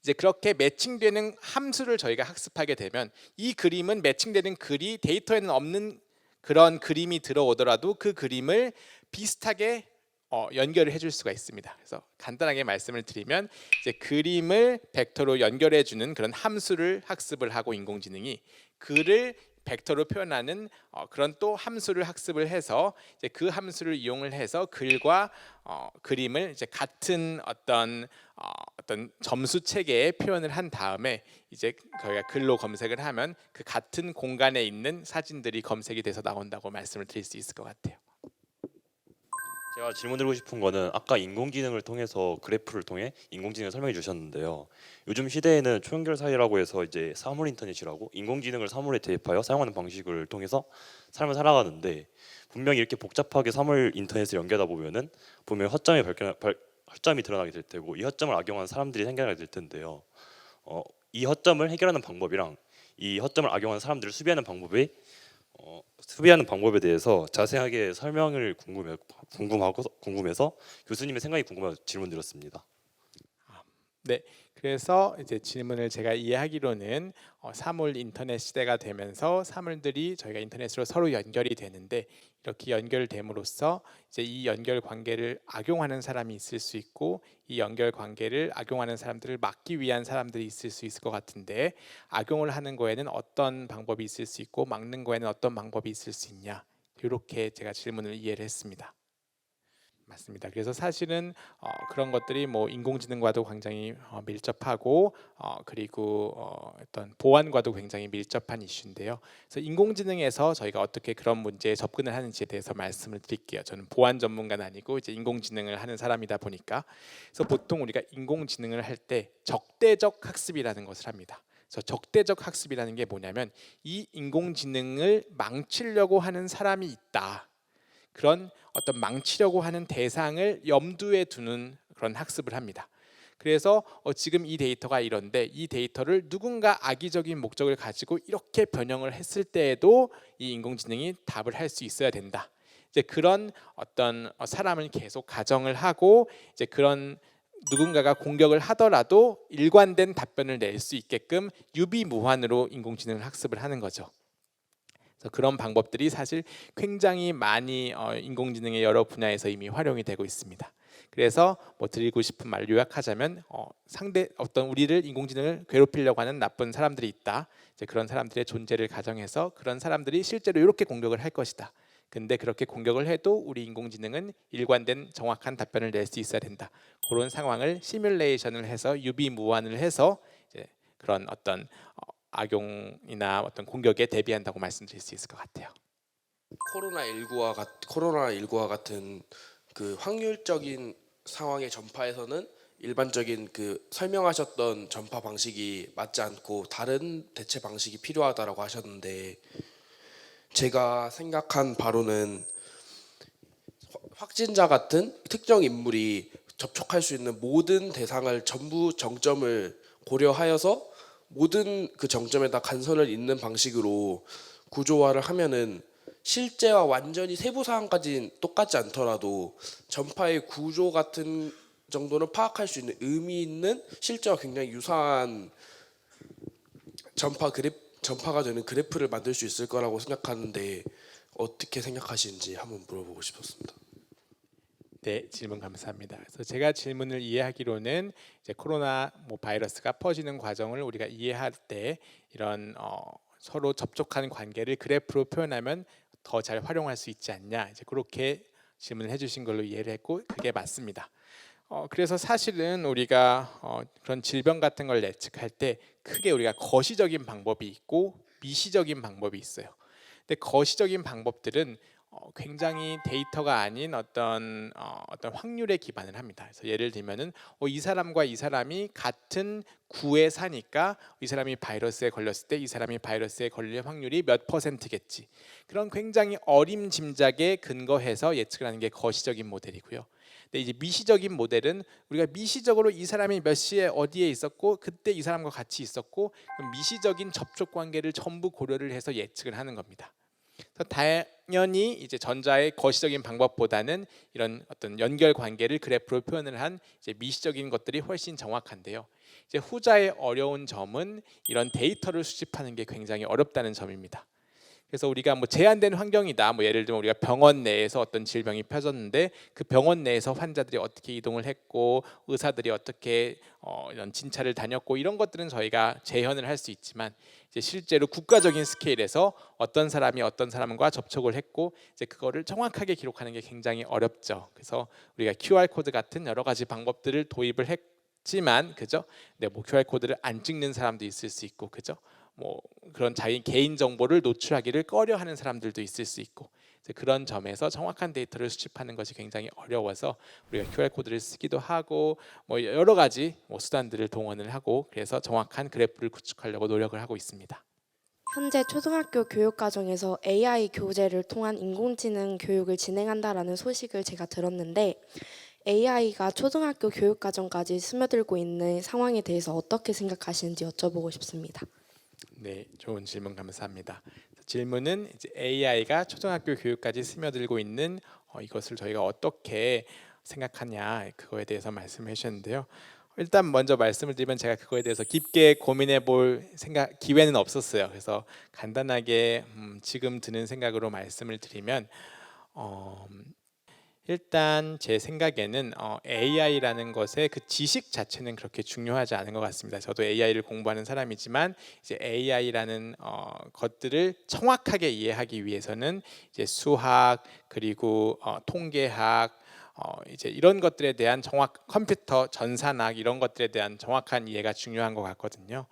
이제 그렇게 매칭되는 함수를 저희가 학습하게 되면 이 그림은 매칭되는 글이 데이터에는 없는 그런 그림이 들어오더라도 그 그림을 비슷하게 연결을 해줄 수가 있습니다. 그래서 간단하게 말씀을 드리면 이제 그림을 벡터로 연결해주는 그런 함수를 학습을 하고 인공지능이 글을 벡터로 표현하는 그런 또 함수를 학습을 해서 이제 그 함수를 이용을 해서 글과 그림을 이제 같은 어떤 점수 체계에 표현을 한 다음에 이제 저희가 글로 검색을 하면 그 같은 공간에 있는 사진들이 검색이 돼서 나온다고 말씀을 드릴 수 있을 것 같아요. 제가 질문 드리고 싶은 거는 아까 인공지능을 통해서 그래프를 통해 인공지능을 설명해 주셨는데요. 요즘 시대에는 초연결 사회라고 해서 이제 사물 인터넷이라고 인공지능을 사물에 대입하여 사용하는 방식을 통해서 삶을 살아가는데 분명히 이렇게 복잡하게 사물 인터넷을 연결하다 보면 허점이 드러나게 될 테고 이 허점을 악용하는 사람들이 생겨나게 될 텐데요. 이 허점을 해결하는 방법이랑 이 허점을 악용하는 사람들을 수비하는 방법에 대해서 자세하게 설명을 궁금해서 교수님의 생각이 궁금해서 질문드렸습니다. 네, 그래서 이제 질문을 제가 이해하기로는 사물 인터넷 시대가 되면서 사물들이 저희가 인터넷으로 서로 연결이 되는데 이렇게 연결됨으로써 이제 이 연결 관계를 악용하는 사람이 있을 수 있고 이 연결 관계를 악용하는 사람들을 막기 위한 사람들이 있을 수 있을 것 같은데 악용을 하는 거에는 어떤 방법이 있을 수 있고 막는 거에는 어떤 방법이 있을 수 있냐 이렇게 제가 질문을 이해를 했습니다. 맞습니다. 그래서 사실은 그런 것들이 뭐 인공지능과도 굉장히 밀접하고 그리고 어떤 보안과도 굉장히 밀접한 이슈인데요. 그래서 인공지능에서 저희가 어떻게 그런 문제에 접근을 하는지에 대해서 말씀을 드릴게요. 저는 보안 전문가는 아니고 이제 인공지능을 하는 사람이다 보니까 그래서 보통 우리가 인공지능을 할 때 적대적 학습이라는 것을 합니다. 그래서 적대적 학습이라는 게 뭐냐면 이 인공지능을 망치려고 하는 사람이 있다. 그런 어떤 망치려고 하는 대상을 염두에 두는 그런 학습을 합니다. 그래서 지금 이 데이터가 이런데 이 데이터를 누군가 악의적인 목적을 가지고 이렇게 변형을 했을 때에도 이 인공지능이 답을 할 수 있어야 된다. 이제 그런 어떤 사람을 계속 가정을 하고 이제 그런 누군가가 공격을 하더라도 일관된 답변을 낼 수 있게끔 유비무환으로 인공지능을 학습을 하는 거죠. 그런 방법들이 사실 굉장히 많이 인공지능의 여러 분야에서 이미 활용이 되고 있습니다. 그래서 뭐 드리고 싶은 말 요약하자면 어떤 우리를 인공지능을 괴롭히려고 하는 나쁜 사람들이 있다. 이제 그런 사람들의 존재를 가정해서 그런 사람들이 실제로 이렇게 공격을 할 것이다. 근데 그렇게 공격을 해도 우리 인공지능은 일관된 정확한 답변을 낼 수 있어야 된다. 그런 상황을 시뮬레이션을 해서 유비무환을 해서 이제 그런 어떤 악용이나 어떤 공격에 대비한다고 말씀드릴 수 있을 것 같아요. 코로나19와 같은 그 확률적인 상황의 전파에서는 일반적인 그 설명하셨던 전파 방식이 맞지 않고 다른 대체 방식이 필요하다라고 하셨는데 제가 생각한 바로는 확진자 같은 특정 인물이 접촉할 수 있는 모든 대상을 전부 정점을 고려하여서 모든 그 정점에다 간선을 잇는 방식으로 구조화를 하면은 실제와 완전히 세부 사항까지는 똑같지 않더라도 전파의 구조 같은 정도는 파악할 수 있는 의미 있는 실제와 굉장히 유사한 전파가 되는 그래프를 만들 수 있을 거라고 생각하는데 어떻게 생각하시는지 한번 물어보고 싶었습니다. 네, 질문 감사합니다. 그래서 제가 질문을 이해하기로는 이제 코로나 바이러스가 퍼지는 과정을 우리가 이해할 때 이런 서로 접촉하는 관계를 그래프로 표현하면 더 잘 활용할 수 있지 않냐 이제 그렇게 질문을 해주신 걸로 이해를 했고 그게 맞습니다. 그래서 사실은 우리가 그런 질병 같은 걸 예측할 때 크게 우리가 거시적인 방법이 있고 미시적인 방법이 있어요. 근데 거시적인 방법들은 굉장히 데이터가 아닌 어떤 확률에 기반을 합니다. 그래서 예를 들면은 이 사람과 이 사람이 같은 구에 사니까 이 사람이 바이러스에 걸렸을 때 이 사람이 바이러스에 걸릴 확률이 몇 %겠지. 그런 굉장히 어림짐작에 근거해서 예측을 하는 게 거시적인 모델이고요. 근데 이제 미시적인 모델은 우리가 미시적으로 이 사람이 몇 시에 어디에 있었고 그때 이 사람과 같이 있었고 미시적인 접촉 관계를 전부 고려를 해서 예측을 하는 겁니다. 그래서 당연히 이제 전자의 거시적인 방법보다는 이런 어떤 연결 관계를 그래프로 표현을 한 이제 미시적인 것들이 훨씬 정확한데요. 이제 후자의 어려운 점은 이런 데이터를 수집하는 게 굉장히 어렵다는 점입니다. 그래서 우리가 제한된 환경이다. 예를 들면 우리가 병원 내에서 어떤 질병이 펴졌는데 그 병원 내에서 환자들이 어떻게 이동을 했고 의사들이 어떻게 이런 진찰을 다녔고 이런 것들은 저희가 재현을 할 수 있지만 이제 실제로 국가적인 스케일에서 어떤 사람이 어떤 사람과 접촉을 했고 이제 그거를 정확하게 기록하는 게 굉장히 어렵죠. 그래서 우리가 QR 코드 같은 여러 가지 방법들을 도입을 했지만 그죠? 네, QR 코드를 안 찍는 사람도 있을 수 있고 그죠? 그런 자기 개인 정보를 노출하기를 꺼려하는 사람들도 있을 수 있고 이제 그런 점에서 정확한 데이터를 수집하는 것이 굉장히 어려워서 우리가 QR 코드를 쓰기도 하고 뭐 여러 가지 뭐 수단들을 동원을 하고 그래서 정확한 그래프를 구축하려고 노력을 하고 있습니다. 현재 초등학교 교육과정에서 AI 교재를 통한 인공지능 교육을 진행한다라는 소식을 제가 들었는데 AI가 초등학교 교육과정까지 스며들고 있는 상황에 대해서 어떻게 생각하시는지 여쭤보고 싶습니다. 네, 좋은 질문 감사합니다. 질문은 이제 AI가 초등학교 교육까지 스며들고 있는 이것을 저희가 어떻게 생각하냐 그거에 대해서 말씀해 주셨는데요. 일단 먼저 말씀을 드리면 제가 그거에 대해서 깊게 고민해 볼 기회는 없었어요. 그래서 간단하게 지금 드는 생각으로 말씀을 드리면 일단 제 생각에는 AI라는 것의 그 지식 자체는 그렇게 중요하지 않은 것 같습니다. 저도 AI를 공부하는 사람이지만 이제 AI라는 것들을 정확하게 이해하기 위해서는 이제 수학 그리고 통계학 이제 이런 것들에 대한 컴퓨터 전산학 이런 것들에 대한 정확한 이해가 중요한 것 같거든요.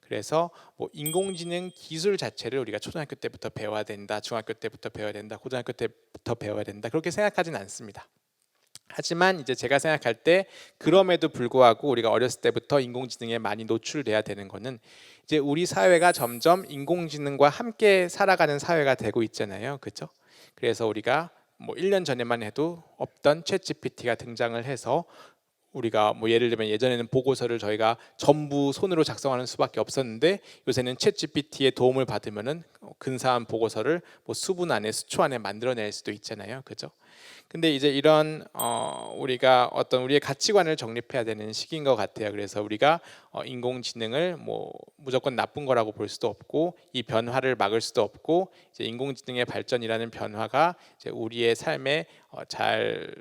그래서 뭐 인공지능 기술 자체를 우리가 초등학교 때부터 배워야 된다, 중학교 때부터 배워야 된다, 고등학교 때부터 배워야 된다 그렇게 생각하지는 않습니다. 하지만 이제 제가 생각할 때 그럼에도 불구하고 우리가 어렸을 때부터 인공지능에 많이 노출돼야 되는 거는 이제 우리 사회가 점점 인공지능과 함께 살아가는 사회가 되고 있잖아요, 그렇죠? 그래서 우리가 뭐 1년 전에만 해도 없던 챗GPT가 등장을 해서 우리가 뭐 예를 들면 예전에는 보고서를 저희가 전부 손으로 작성하는 수밖에 없었는데 요새는 챗GPT의 도움을 받으면은 근사한 보고서를 뭐 수분 안에 수초 안에 만들어낼 수도 있잖아요, 그죠? 근데 이제 이런 우리가 어떤 우리의 가치관을 정립해야 되는 시기인 것 같아요. 그래서 우리가 인공지능을 뭐 무조건 나쁜 거라고 볼 수도 없고 이 변화를 막을 수도 없고 이제 인공지능의 발전이라는 변화가 이제 우리의 삶에 잘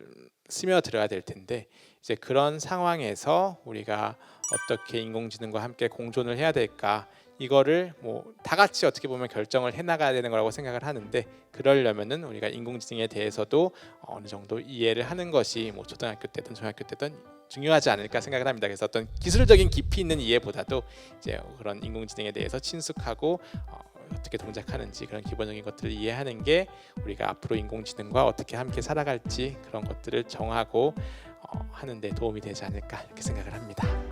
스며들어야 될 텐데 이제 그런 상황에서 우리가 어떻게 인공지능과 함께 공존을 해야 될까 이거를 뭐 다 같이 어떻게 보면 결정을 해나가야 되는 거라고 생각을 하는데 그러려면은 우리가 인공지능에 대해서도 어느 정도 이해를 하는 것이 뭐 초등학교 때든 중학교 때든 중요하지 않을까 생각을 합니다. 그래서 어떤 기술적인 깊이 있는 이해보다도 이제 그런 인공지능에 대해서 친숙하고 어떻게 동작하는지 그런 기본적인 것들을 이해하는 게 우리가 앞으로 인공지능과 어떻게 함께 살아갈지 그런 것들을 정하고 하는 데 도움이 되지 않을까 이렇게 생각을 합니다.